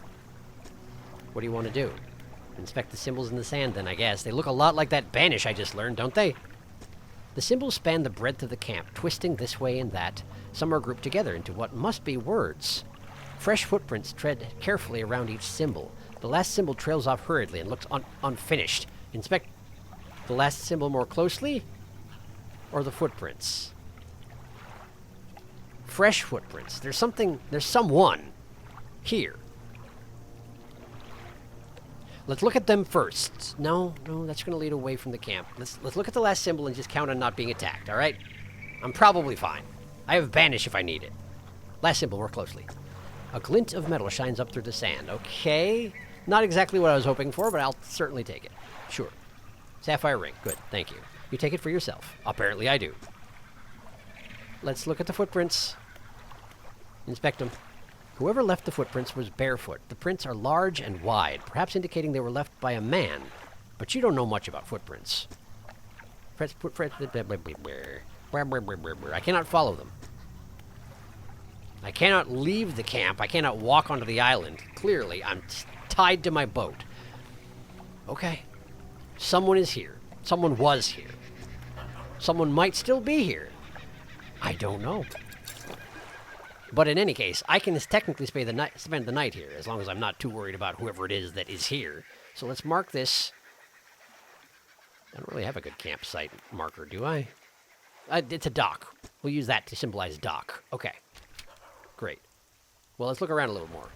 What do you want to do? Inspect the symbols in the sand, then, I guess. They look a lot like that Banish I just learned, don't they? The symbols span the breadth of the camp, twisting this way and that. Some are grouped together into what must be words. Fresh footprints tread carefully around each symbol. The last symbol trails off hurriedly and looks unfinished. Inspect the last symbol more closely, or the footprints? Fresh footprints. There's someone here. Let's look at them first. No, that's going to lead away from the camp. Let's look at the last symbol and just count on not being attacked, all right? I'm probably fine. I have Banish if I need it. Last symbol, more closely. A glint of metal shines up through the sand. Okay. Not exactly what I was hoping for, but I'll certainly take it. Sure. Sapphire ring. Good. Thank you. You take it for yourself. Apparently I do. Let's look at the footprints. Inspect them. Whoever left the footprints was barefoot. The prints are large and wide, perhaps indicating they were left by a man. But you don't know much about footprints. I cannot follow them. I cannot leave the camp. I cannot walk onto the island. Clearly, I'm tied to my boat. Okay. Someone is here. Someone was here. Someone might still be here. I don't know. But in any case, I can technically spend the night here, as long as I'm not too worried about whoever it is that is here. So let's mark this. I don't really have a good campsite marker, do I? It's a dock. We'll use that to symbolize dock. Okay. Great. Well, let's look around a little more.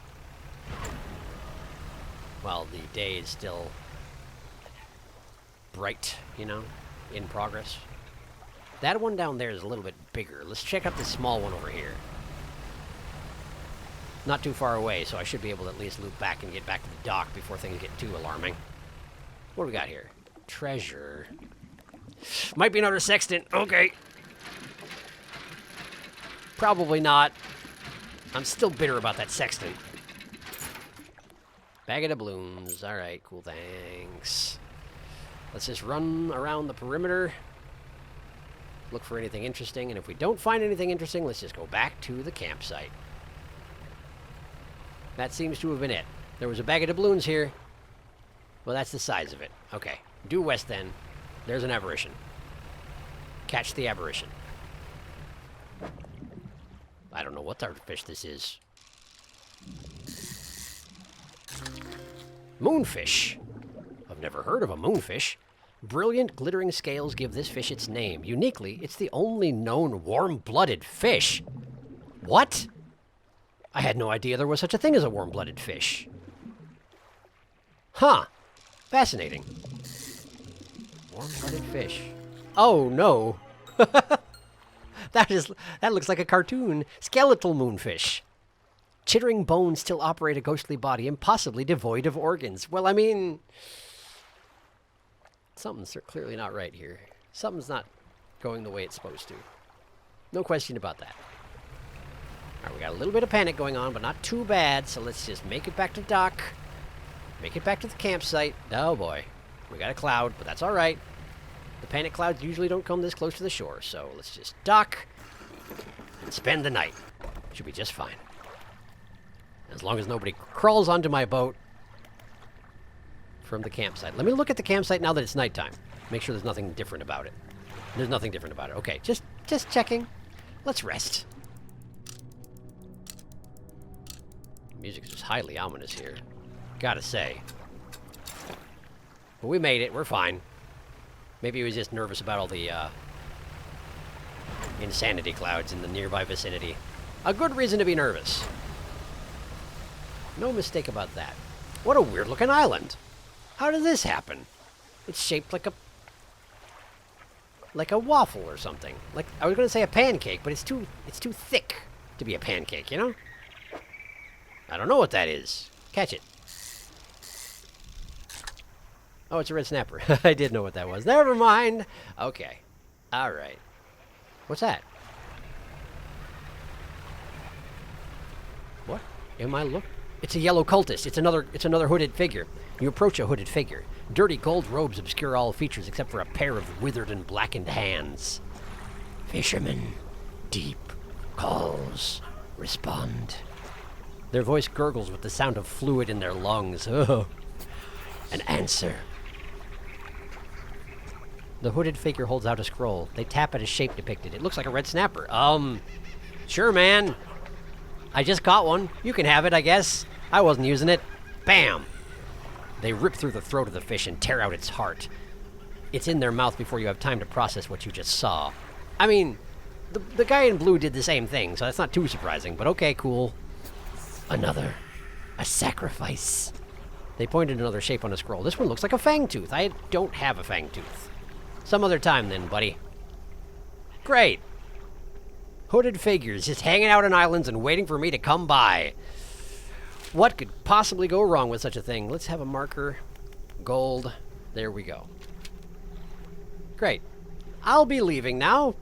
While the day is still bright, you know, in progress. That one down there is a little bit bigger. Let's check out this small one over here. Not too far away, so I should be able to at least loop back and get back to the dock before things get too alarming. What do we got here? Treasure. Might be another sextant. Okay. Probably not. I'm still bitter about that sextant. Bag of doubloons. Alright, cool, thanks. Let's just run around the perimeter. Look for anything interesting, and if we don't find anything interesting, let's just go back to the campsite. That seems to have been it. There was a bag of doubloons here. Well, that's the size of it. Okay. Due west, then. There's an aberration. Catch the aberration. I don't know what type of fish this is. Moonfish. I've never heard of a moonfish. Brilliant, glittering scales give this fish its name. Uniquely, it's the only known warm-blooded fish. What? I had no idea there was such a thing as a warm-blooded fish. Huh. Fascinating. Warm-blooded fish. Oh, no. That looks like a cartoon. Skeletal moonfish. Chittering bones still operate a ghostly body, impossibly devoid of organs. Well, I mean, something's clearly not right here. Something's not going the way it's supposed to. No question about that. All right, we got a little bit of panic going on, but not too bad. So let's just make it back to dock. Make it back to the campsite. Oh, boy. We got a cloud, but that's all right. The panic clouds usually don't come this close to the shore, so let's just dock and spend the night. Should be just fine. As long as nobody crawls onto my boat from the campsite. Let me look at the campsite now that it's nighttime. Make sure there's nothing different about it. There's nothing different about it. Okay, just checking. Let's rest. The music is just highly ominous here. Gotta say. But we made it. We're fine. Maybe he was just nervous about all the insanity clouds in the nearby vicinity. A good reason to be nervous. No mistake about that. What a weird-looking island. How did this happen? It's shaped like a waffle or something. Like, I was going to say a pancake, but it's too thick to be a pancake, you know? I don't know what that is. Catch it. Oh, it's a red snapper. I did know what that was. Never mind. Okay. All right. What's that? What? Am I look? It's a yellow cultist. It's another hooded figure. You approach a hooded figure. Dirty gold robes obscure all features except for a pair of withered and blackened hands. Fishermen, deep calls, respond. Their voice gurgles with the sound of fluid in their lungs. Oh. An answer. The hooded figure holds out a scroll. They tap at a shape depicted. It looks like a red snapper. Sure, man. I just caught one. You can have it, I guess. I wasn't using it. Bam! They rip through the throat of the fish and tear out its heart. It's in their mouth before you have time to process what you just saw. I mean, the guy in blue did the same thing, so that's not too surprising, but okay, cool. Another. A sacrifice. They pointed another shape on a scroll. This one looks like a fang tooth. I don't have a fang tooth. Some other time then, buddy. Great. Hooded figures just hanging out on islands and waiting for me to come by. What could possibly go wrong with such a thing? Let's have a marker. Gold. There we go. Great. I'll be leaving now.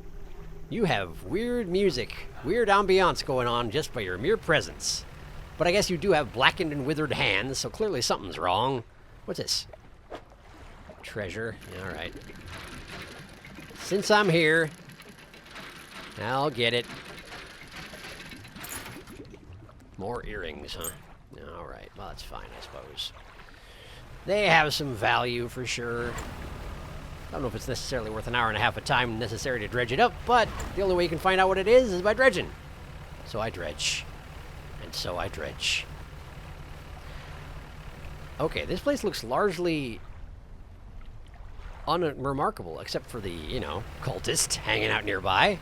You have weird music, weird ambiance going on just by your mere presence. But I guess you do have blackened and withered hands, so clearly something's wrong. What's this? Treasure. All right. Since I'm here, I'll get it. More earrings, huh? All right. Well, that's fine, I suppose. They have some value for sure. I don't know if it's necessarily worth an hour and a half of time necessary to dredge it up, but the only way you can find out what it is by dredging. So I dredge. And so I dredge. Okay, this place looks largely unremarkable, except for the, you know, cultist hanging out nearby.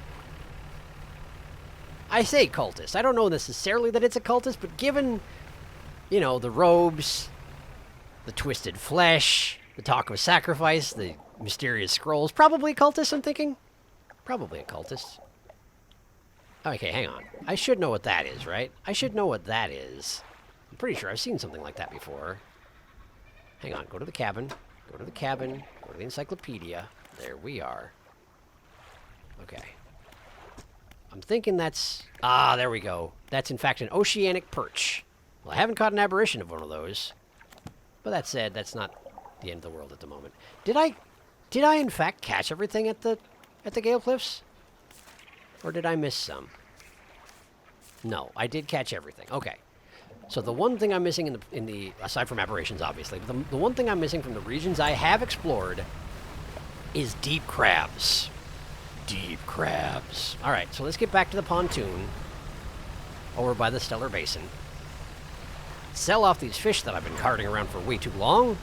I say cultist. I don't know necessarily that it's a cultist, but given, you know, the robes, the twisted flesh, the talk of sacrifice, the mysterious scrolls, probably a cultist, I'm thinking. Probably a cultist. Okay, hang on. I should know what that is, right? I should know what that is. I'm pretty sure I've seen something like that before. Hang on, go to the cabin. Go to the cabin. Go to the encyclopedia. There we are. Okay. I'm thinking that's... Ah, there we go. That's in fact an oceanic perch. Well, I haven't caught an aberration of one of those. But that said, that's not the end of the world at the moment. Did I in fact catch everything at the Gale Cliffs? Or did I miss some? No, I did catch everything. Okay. So the one thing I'm missing in the aside from aberrations, obviously, but the one thing I'm missing from the regions I have explored is deep crabs. Deep crabs. All right, so let's get back to the pontoon over by the Stellar Basin. Sell off these fish that I've been carting around for way too long.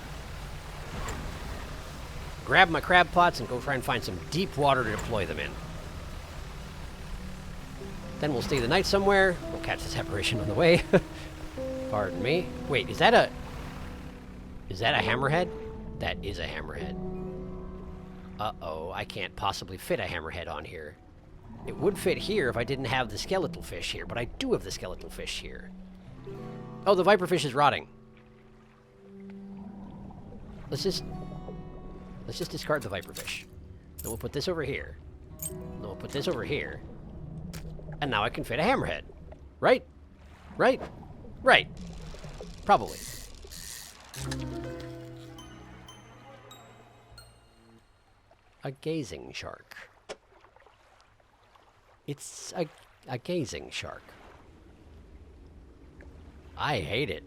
Grab my crab pots and go try and find some deep water to deploy them in. Then we'll stay the night somewhere. We'll catch this aberration on the way. Pardon me. Wait, is that a hammerhead? That is a hammerhead. Uh-oh, I can't possibly fit a hammerhead on here. It would fit here if I didn't have the skeletal fish here, but I do have the skeletal fish here. Oh, the viperfish is rotting. Let's just discard the viperfish. Then we'll put this over here. Then we'll put this over here. And now I can fit a hammerhead. Right? Right? Right. Probably. A gazing shark. It's a gazing shark. I hate it.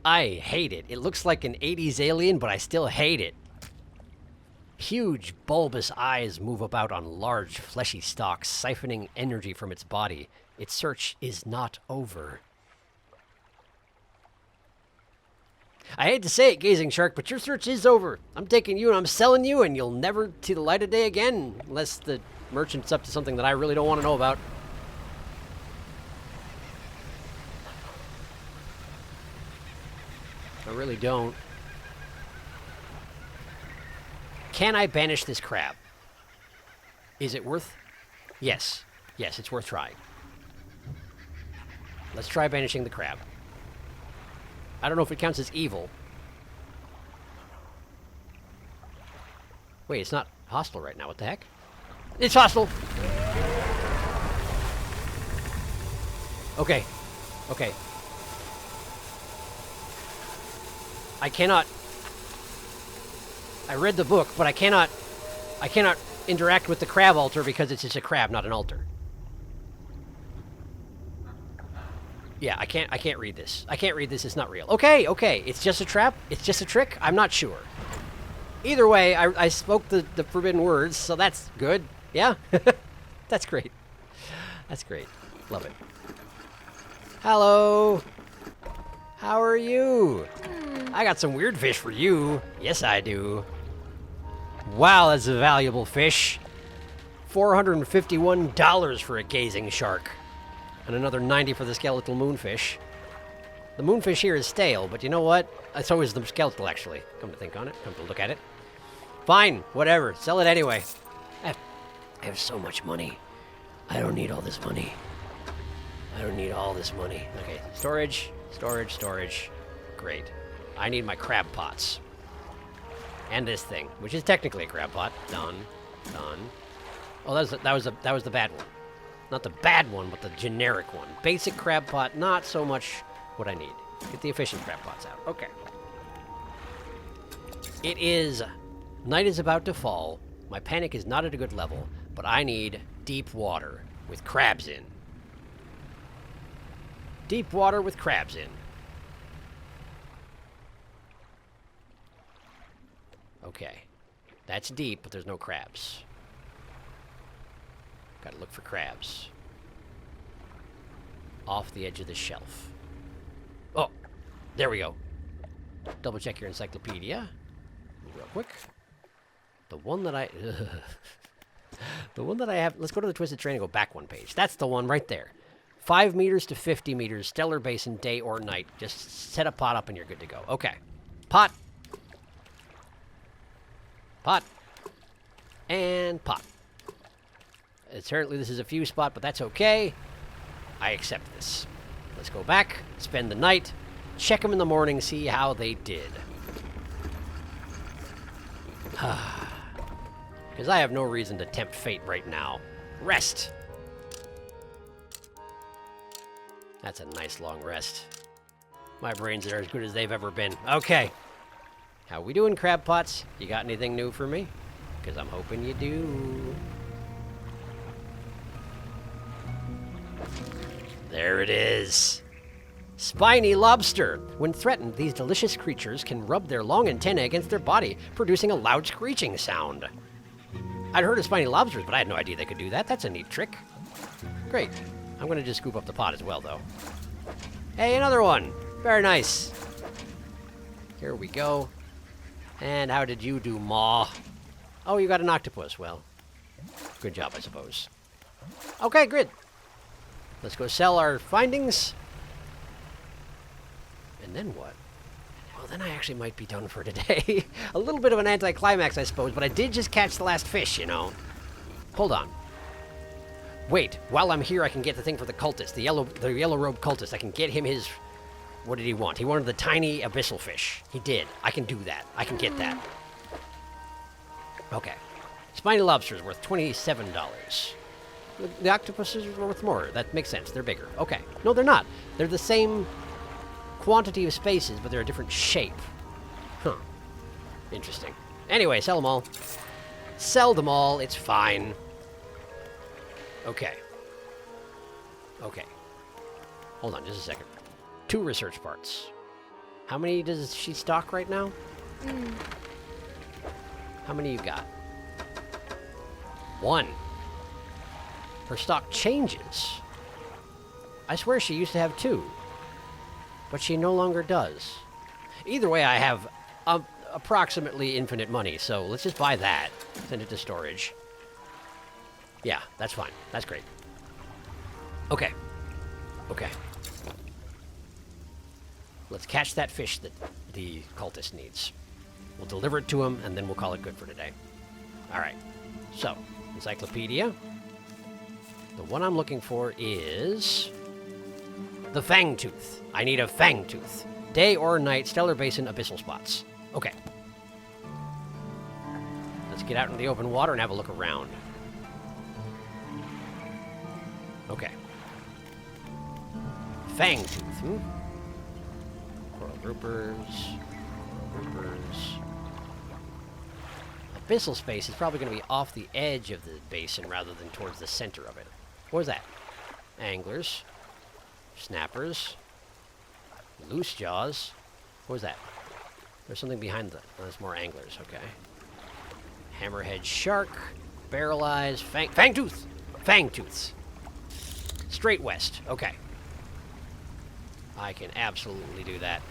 I hate it. It looks like an 80s alien, but I still hate it. Huge, bulbous eyes move about on large, fleshy stalks, siphoning energy from its body. Its search is not over. I hate to say it, gazing shark, but your search is over. I'm taking you and I'm selling you, and you'll never see the light of day again, unless the merchant's up to something that I really don't want to know about. I really don't. Can I banish this crab? Is it worth... Yes. Yes, it's worth trying. Let's try banishing the crab. I don't know if it counts as evil. Wait, it's not hostile right now. What the heck? It's hostile! Okay. Okay. I cannot... I read the book, but I cannot interact with the crab altar because it's just a crab, not an altar. Yeah, I can't read this. I can't read this. It's not real. Okay, okay. It's just a trap. It's just a trick. I'm not sure. Either way, I spoke the forbidden words, so that's good. Yeah? That's great. That's great. Love it. Hello. How are you? I got some weird fish for you. Yes, I do. Wow, that's a valuable fish. $451 for a gazing shark. And another $90 for the skeletal moonfish. The moonfish here is stale, but you know what? So is the skeletal, actually. Come to think on it. Come to look at it. Fine, whatever. Sell it anyway. I have so much money. I don't need all this money. I don't need all this money. Okay, storage, storage, storage. Great. I need my crab pots. And this thing, which is technically a crab pot. Done. Done. Oh, that was the bad one. Not the bad one, but the generic one. Basic crab pot, not so much what I need. Get the efficient crab pots out. Okay. It is... Night is about to fall. My panic is not at a good level, but I need deep water with crabs in. Deep water with crabs in. Okay. That's deep, but there's no crabs. Gotta look for crabs. Off the edge of the shelf. Oh! There we go. Double check your encyclopedia. Real quick. The one that I... the one that I have... Let's go to the Twisted Train and go back one page. That's the one right there. 5 meters to 50 meters, stellar basin, day or night. Just set a pot up and you're good to go. Okay. Pot. Pot. And pot. Certainly this is a few spot, but that's okay. I accept this. Let's go back, spend the night, check them in the morning, see how they did. Because I have no reason to tempt fate right now. Rest. That's a nice long rest. My brains are as good as they've ever been. Okay. How we doing, crab pots? You got anything new for me? Because I'm hoping you do. There it is. Spiny lobster. When threatened, these delicious creatures can rub their long antennae against their body, producing a loud screeching sound. I'd heard of spiny lobsters, but I had no idea they could do that. That's a neat trick. Great. I'm going to just scoop up the pot as well, though. Hey, another one. Very nice. Here we go. And how did you do, Ma? Oh, you got an octopus. Well, good job, I suppose. Okay, good. Let's go sell our findings. And then what? Well, then I actually might be done for today. A little bit of an anticlimax, I suppose, but I did just catch the last fish, you know. Hold on. Wait, while I'm here, I can get the thing for the cultist, the yellow-robed cultist. I can get him his... What did he want? He wanted the tiny abyssal fish. He did. I can do that. I can get that. Okay. Spiny lobster is worth $27. The octopuses are worth more. That makes sense. They're bigger. Okay. No, they're not. They're the same quantity of spaces, but they're a different shape. Huh. Interesting. Anyway, sell them all. Sell them all. It's fine. Okay. Okay. Hold on just a second. 2 research parts. How many does she stock right now? How many you got? 1. Her stock changes. I swear she used to have 2. But she no longer does. Either way, I have approximately infinite money, so let's just buy that. Send it to storage. Yeah, that's fine. That's great. Okay. Okay. Let's catch that fish that the cultist needs. We'll deliver it to him, and then we'll call it good for today. All right. So, encyclopedia. The one I'm looking for is... the fangtooth. I need a fangtooth. Day or night, stellar basin, abyssal spots. Okay. Let's get out in the open water and have a look around. Okay. Fangtooth, Coral groupers. Abyssal space is probably going to be off the edge of the basin rather than towards the center of it. What was that? Anglers. Snappers. Loose jaws. What was that? There's something behind the... Oh, there's more anglers, okay. Hammerhead shark. Barrel eyes. Fangtooth! Fangtooths. Straight west. Okay. I can absolutely do that.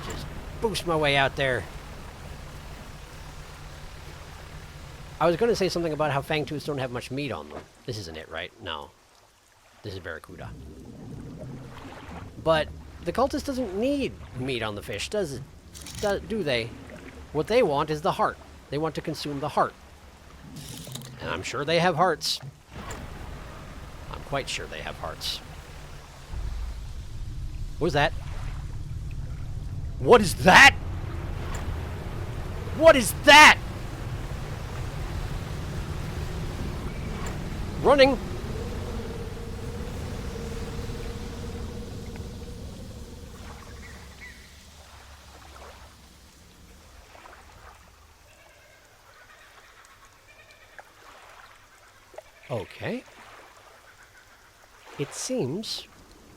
Just boost my way out there. I was going to say something about how fangtooths don't have much meat on them. This isn't it, right? No. This is barracuda. But the cultist doesn't need meat on the fish, does it? Do they? What they want is the heart. They want to consume the heart. And I'm sure they have hearts. quite sure they have hearts. What was that? What is that? What is that? Running. Okay. It seems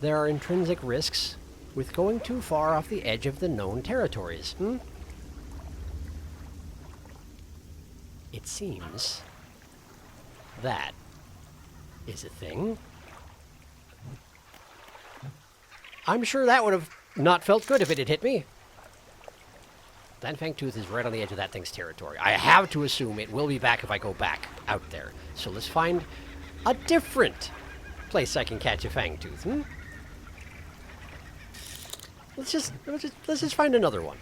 there are intrinsic risks with going too far off the edge of the known territories, It seems that is a thing. I'm sure that would have not felt good if it had hit me. That Fangtooth is right on the edge of that thing's territory. I have to assume it will be back if I go back out there. So let's find a different place I can catch a Fangtooth, Let's just find another one.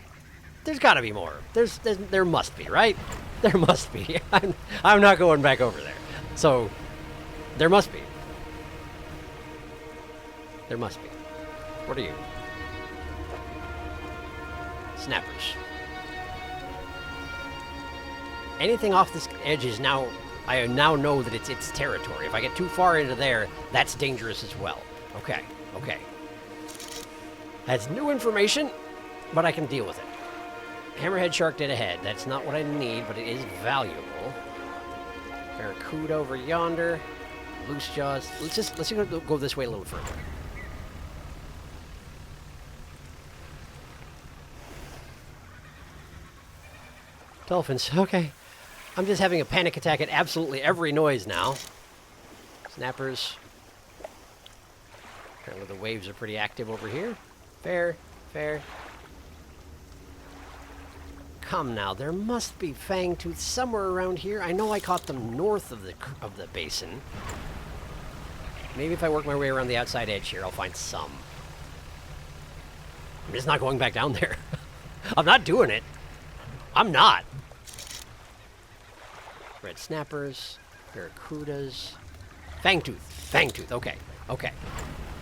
There's got to be more. There must be, right? There must be. I'm not going back over there. So there must be. There must be. What are you? Snappers. Anything off this edge is now... I now know that it's its territory. If I get too far into there, that's dangerous as well. Okay, okay. That's new information, but I can deal with it. Hammerhead shark dead ahead. That's not what I need, but it is valuable. Barracuda over yonder. Loose jaws. Let's go this way a little further. Dolphins. Okay. I'm just having a panic attack at absolutely every noise now. Snappers. Apparently the waves are pretty active over here. Fair, fair. Come now, there must be Fangtooth somewhere around here. I know I caught them north of the basin. Maybe if I work my way around the outside edge here, I'll find some. I'm just not going back down there. I'm not doing it. I'm not. Red snappers, barracudas, Fangtooth, Fangtooth. Okay, okay.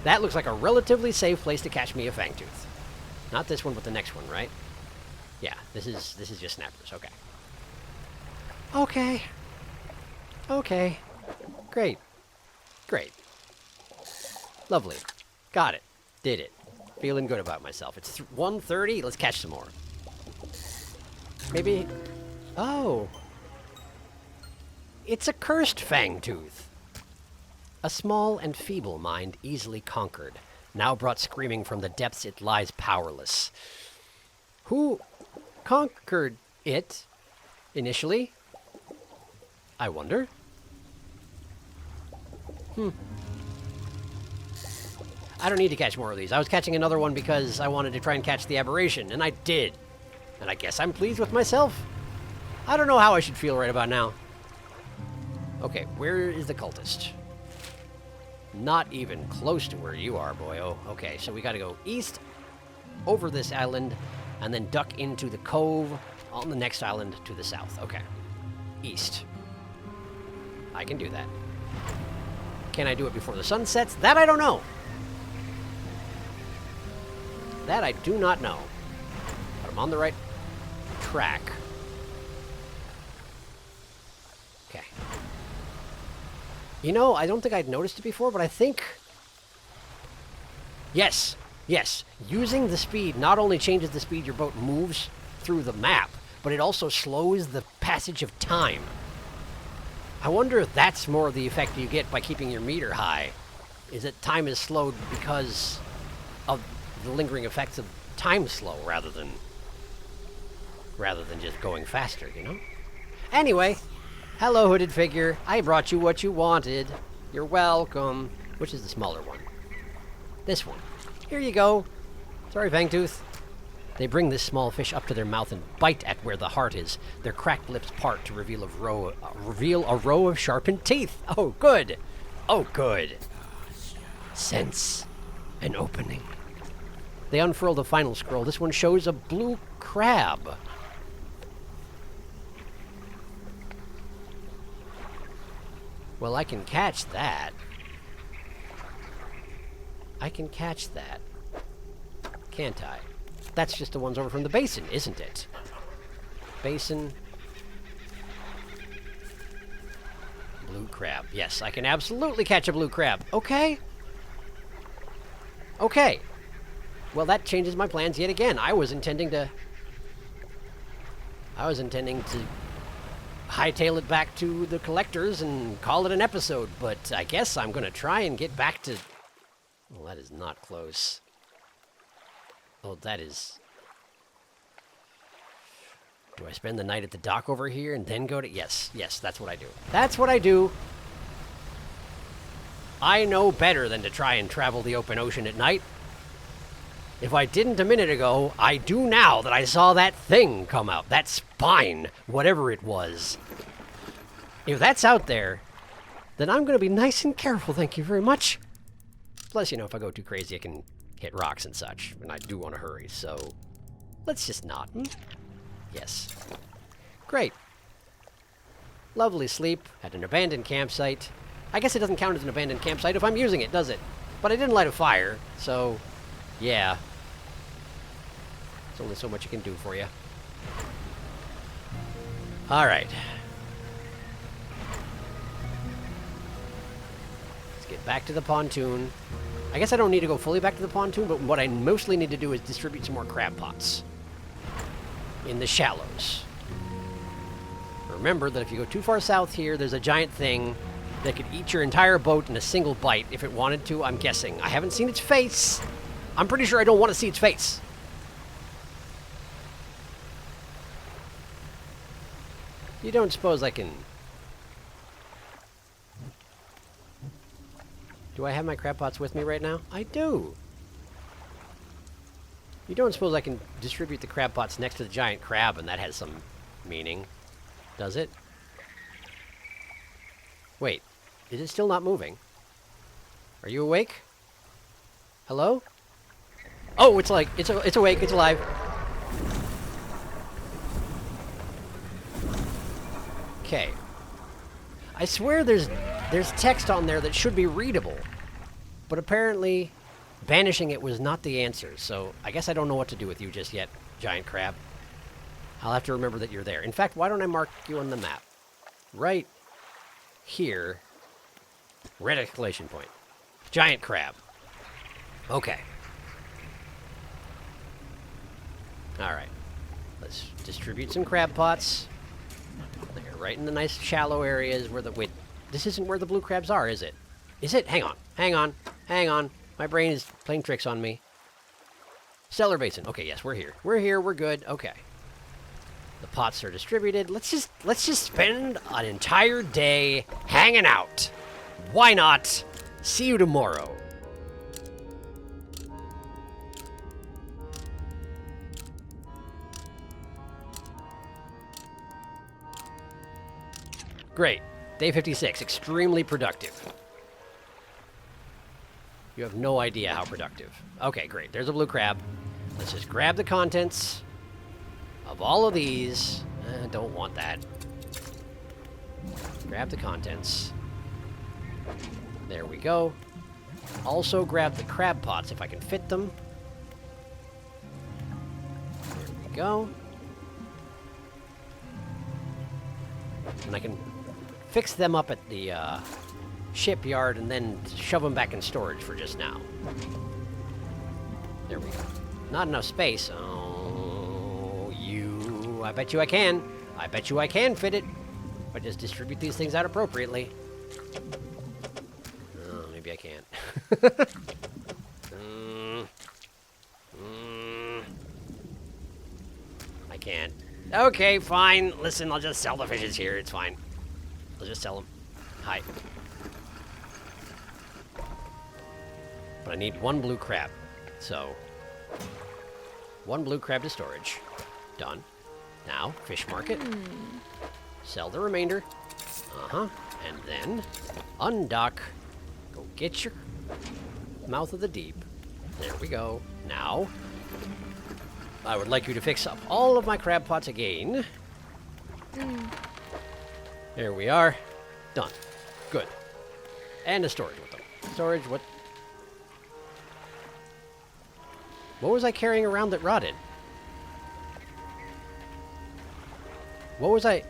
That looks like a relatively safe place to catch me a Fangtooth. Not this one, but the next one, right? Yeah, this is just snappers. Okay. Okay. Okay. Great. Great. Lovely. Got it. Did it. Feeling good about myself. It's 1:30. Let's catch some more. Maybe. Oh. It's a cursed Fangtooth. A small and feeble mind easily conquered, now brought screaming from the depths it lies powerless. Who conquered it initially? I wonder. I don't need to catch more of these. I was catching another one because I wanted to try and catch the aberration, and I did. And I guess I'm pleased with myself. I don't know how I should feel right about now. Okay, where is the cultist? Not even close to where you are, boyo. Okay, so we gotta go east, over this island, and then duck into the cove on the next island to the south. Okay. East. I can do that. Can I do it before the sun sets? That I don't know. That I do not know. But I'm on the right track. Okay. You know, I don't think I'd noticed it before, but I think... Yes, yes. Using the speed not only changes the speed your boat moves through the map, but it also slows the passage of time. I wonder if that's more of the effect you get by keeping your meter high. Is that time is slowed because of the lingering effects of time slow rather than just going faster, you know? Anyway... Hello, hooded figure. I brought you what you wanted. You're welcome. Which is the smaller one? This one. Here you go. Sorry, Fangtooth. They bring this small fish up to their mouth and bite at where the heart is. Their cracked lips part to reveal a row of sharpened teeth. Oh, good. Oh, good. Sense an opening. They unfurl the final scroll. This one shows a blue crab. Well, I can catch that. I can catch that. Can't I? That's just the ones over from the basin, isn't it? Basin. Blue crab. Yes, I can absolutely catch a blue crab. Okay. Okay. Well, that changes my plans yet again. I was intending to hightail it back to the collectors and call it an episode, but I guess I'm going to try and get back to... Well, that is not close. Oh, that is... Do I spend the night at the dock over here and then go to... Yes, that's what I do. That's what I do. I know better than to try and travel the open ocean at night. If I didn't a minute ago, I do now that I saw that thing come out. That spine, whatever it was. If that's out there, then I'm going to be nice and careful, thank you very much. Plus, you know, if I go too crazy, I can hit rocks and such, and I do want to hurry, so let's just not. Yes. Great. Lovely sleep at an abandoned campsite. I guess it doesn't count as an abandoned campsite if I'm using it, does it? But I didn't light a fire, so yeah. There's only so much you can do for you. All right. Let's get back to the pontoon. I guess I don't need to go fully back to the pontoon, but what I mostly need to do is distribute some more crab pots in the shallows. Remember that if you go too far south here, there's a giant thing that could eat your entire boat in a single bite if it wanted to, I'm guessing. I haven't seen its face. I'm pretty sure I don't want to see its face. You don't suppose I can... Do I have my crab pots with me right now? I do. You don't suppose I can distribute the crab pots next to the giant crab and that has some meaning, does it? Wait, is it still not moving? Are you awake? Hello? Oh, it's like, it's awake, it's alive. Okay. I swear there's text on there that should be readable, but apparently banishing it was not the answer, so I guess I don't know what to do with you just yet, giant crab. I'll have to remember that you're there. In fact, why don't I mark you on the map? Right here. Red exclamation point. Giant crab. Okay. Alright. Let's distribute some crab pots. They're right in the nice shallow areas where the... Wait, this isn't where the blue crabs are, is it? Is it? Hang on. Hang on. Hang on. My brain is playing tricks on me. Cellar basin. Okay, yes, we're here. We're here. We're good. Okay. The pots are distributed. Let's just spend an entire day hanging out. Why not? See you tomorrow. Great. Day 56. Extremely productive. You have no idea how productive. Okay, great. There's a blue crab. Let's just grab the contents of all of these. Don't want that. Grab the contents. There we go. Also grab the crab pots if I can fit them. There we go. And I can fix them up at the shipyard and then shove them back in storage for just now. There we go. Not enough space. Oh, you. I bet you I can. I bet you I can fit it. If I just distribute these things out appropriately. Oh, maybe I can't. I can't. Okay, fine. Listen, I'll just sell the fishes here. It's fine. I'll just sell them. Hi. But I need one blue crab. So, one blue crab to storage. Done. Now, fish market. Sell the remainder. Uh-huh. And then, undock. Go get your mouth of the deep. There we go. Now, I would like you to fix up all of my crab pots again. There we are. Done. Good. And a storage with them. Storage, what? What was I carrying around that rotted? What was I...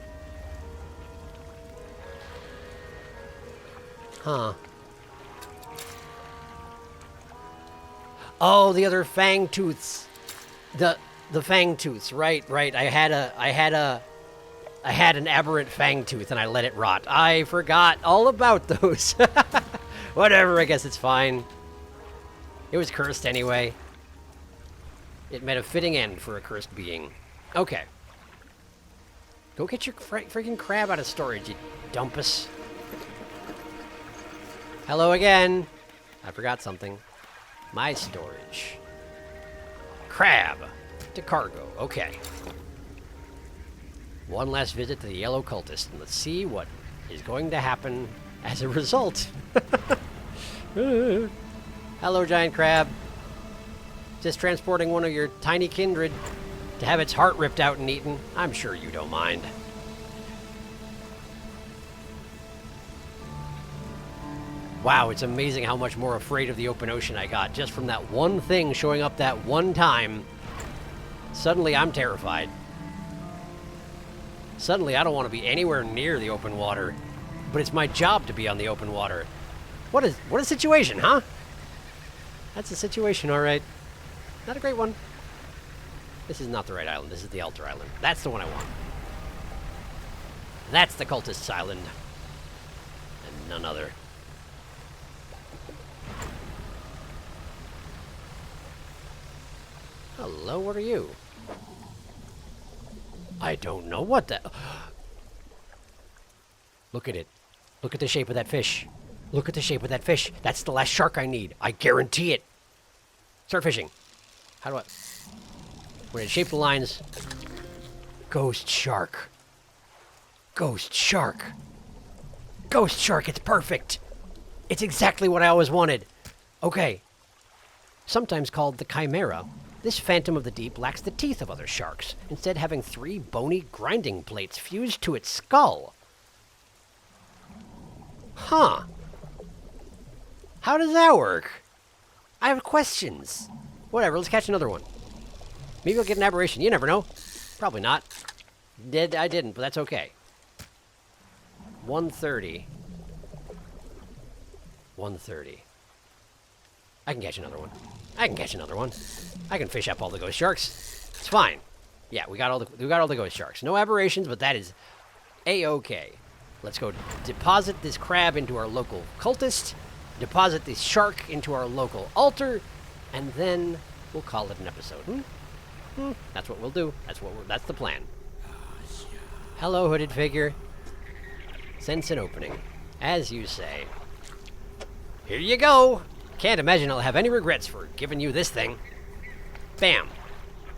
Huh. Oh, the other fang tooths. The fang tooths. Right. I had an aberrant fang tooth and I let it rot. I forgot all about those. Whatever, I guess it's fine. It was cursed anyway. It met a fitting end for a cursed being. Okay. Go get your freaking crab out of storage, you dumpus. Hello again. I forgot something. My storage. Crab to cargo. Okay. One last visit to the Yellow Cultist, and let's see what is going to happen as a result. Hello, giant crab. Just transporting one of your tiny kindred to have its heart ripped out and eaten. I'm sure you don't mind. Wow, it's amazing how much more afraid of the open ocean I got just from that one thing showing up that one time. Suddenly, I'm terrified. Suddenly, I don't want to be anywhere near the open water. But it's my job to be on the open water. What a situation, huh? That's a situation, all right. Not a great one. This is not the right island. This is the Altar Island. That's the one I want. That's the Cultist's Island. And none other. Hello, what are you? I don't know what that... Look at it. Look at the shape of that fish. Look at the shape of that fish. That's the last shark I need. I guarantee it. Start fishing. How do I... When it shaped the lines... Ghost shark. Ghost shark. Ghost shark, it's perfect. It's exactly what I always wanted. Okay. Sometimes called the chimera, this phantom of the deep lacks the teeth of other sharks, instead having 3 bony grinding plates fused to its skull. Huh. How does that work? I have questions. Whatever, let's catch another one. Maybe I'll get an aberration. You never know. Probably not. I didn't, but that's okay. 130. 130. I can catch another one. I can catch another one. I can fish up all the ghost sharks. It's fine. Yeah, we got all the ghost sharks. No aberrations, but that is a-okay. Let's go deposit this crab into our local cultist, deposit this shark into our local altar, and then we'll call it an episode. That's what we'll do. That's the plan. Hello, hooded figure. Sense an opening. As you say. Here you go. Can't imagine I'll have any regrets for giving you this thing. Bam.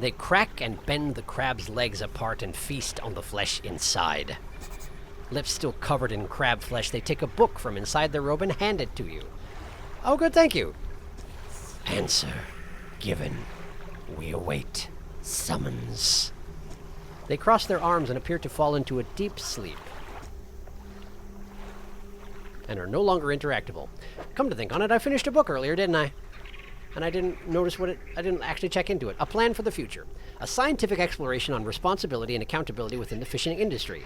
They crack and bend the crab's legs apart and feast on the flesh inside. Lips still covered in crab flesh, they take a book from inside their robe and hand it to you. Oh, good, thank you. Answer given. We await summons. They cross their arms and appear to fall into a deep sleep. And are no longer interactable. Come to think on it, I finished a book earlier, didn't I? And I didn't notice I didn't actually check into it. A plan for the future. A scientific exploration on responsibility and accountability within the fishing industry.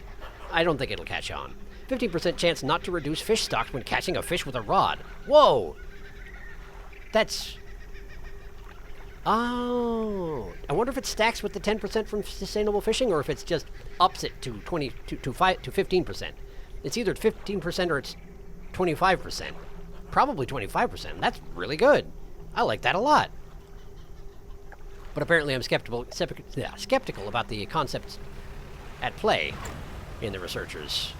I don't think it'll catch on. 15% chance not to reduce fish stocks when catching a fish with a rod. Whoa! That's... Oh. I wonder if it stacks with the 10% from sustainable fishing, or if it's just ups it to 15%. It's either 15% or it's 25%. Probably 25%. That's really good. I like that a lot. But apparently I'm skeptical about the concepts at play in the researchers'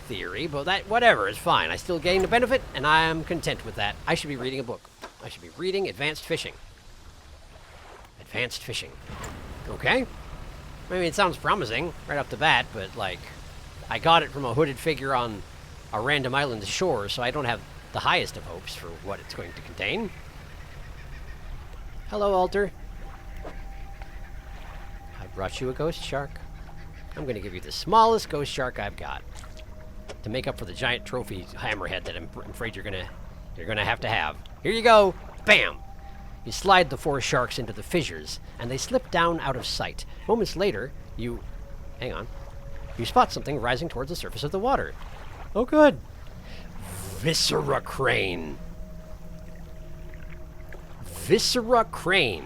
theory, but that, whatever, is fine. I still gain the benefit, and I am content with that. I should be reading a book. I should be reading Advanced Fishing. Advanced Fishing. Okay. I mean, it sounds promising right off the bat, but, like, I got it from a hooded figure on a random island shore, so I don't have the highest of hopes for what it's going to contain. Hello, Alter. I brought you a ghost shark. I'm going to give you the smallest ghost shark I've got to make up for the giant trophy hammerhead that I'm afraid you're gonna have to have. Here you go. Bam. You slide the 4 sharks into the fissures, and they slip down out of sight. Moments later, you... Hang on. You spot something rising towards the surface of the water. Oh, good. Viscera crane. Viscera crane.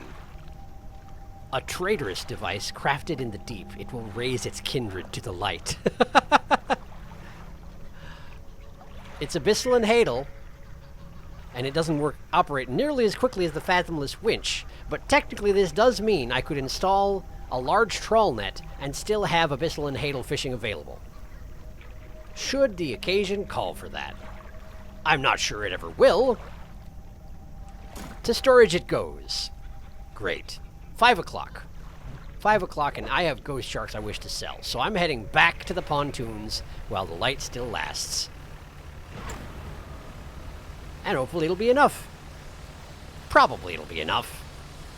A traitorous device crafted in the deep. It will raise its kindred to the light. It's abyssal and hadal, and it doesn't operate nearly as quickly as the fathomless winch, but technically this does mean I could install a large trawl net and still have abyssal and hadal fishing available, should the occasion call for that. I'm not sure it ever will. To storage it goes. Great. 5 o'clock. 5 o'clock, and I have ghost sharks I wish to sell, so I'm heading back to the pontoons while the light still lasts. And hopefully it'll be enough. Probably it'll be enough.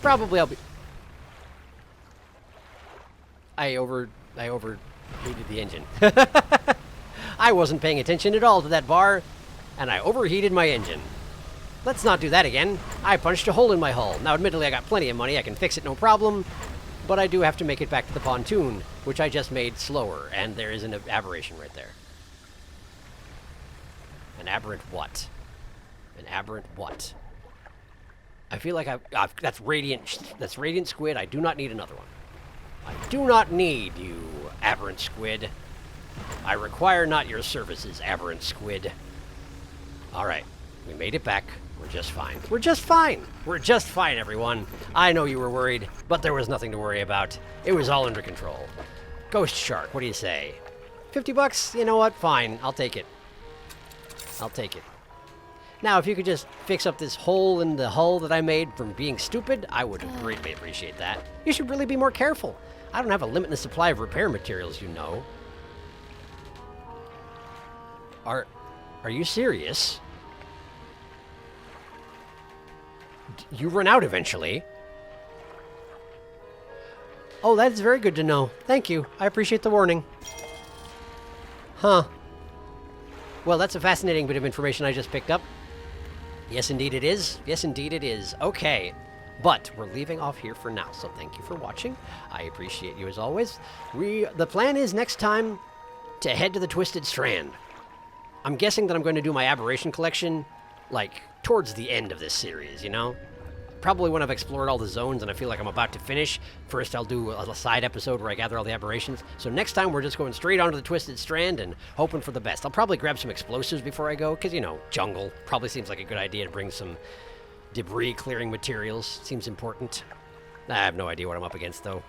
Probably I'll be... I overheated the engine. I wasn't paying attention at all to that bar, and I overheated my engine. Let's not do that again. I punched a hole in my hull. Now, admittedly, I got plenty of money. I can fix it, no problem. But I do have to make it back to the pontoon, which I just made slower, and there is an aberration right there. An aberrant what? An aberrant what? I feel like that's radiant squid. I do not need another one. I do not need you, aberrant squid. I require not your services, aberrant squid. All right, we made it back. We're just fine. We're just fine. We're just fine, everyone. I know you were worried, but there was nothing to worry about. It was all under control. Ghost shark, what do you say? 50 bucks? You know what? Fine. I'll take it. I'll take it. Now, if you could just fix up this hole in the hull that I made from being stupid, I would greatly appreciate that. You should really be more careful. I don't have a limitless supply of repair materials, you know. Are you serious? You run out eventually. Oh, that's very good to know. Thank you. I appreciate the warning. Huh. Well, that's a fascinating bit of information I just picked up. Yes, indeed it is. Yes, indeed it is. Okay. But we're leaving off here for now, so thank you for watching. I appreciate you as always. The plan is next time to head to the Twisted Strand. I'm guessing that I'm going to do my aberration collection, like, towards the end of this series, you know? Probably when I've explored all the zones and I feel like I'm about to finish. First, I'll do a side episode where I gather all the aberrations. So next time, we're just going straight onto the Twisted Strand and hoping for the best. I'll probably grab some explosives before I go, because, you know, jungle. Probably seems like a good idea to bring some debris-clearing materials. Seems important. I have no idea what I'm up against, though.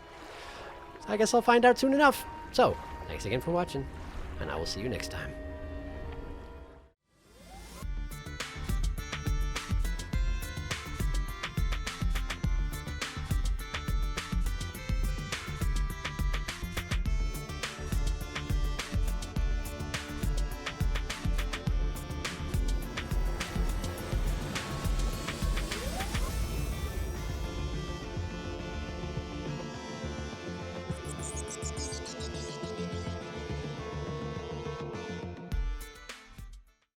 I guess I'll find out soon enough. So, thanks again for watching, and I will see you next time.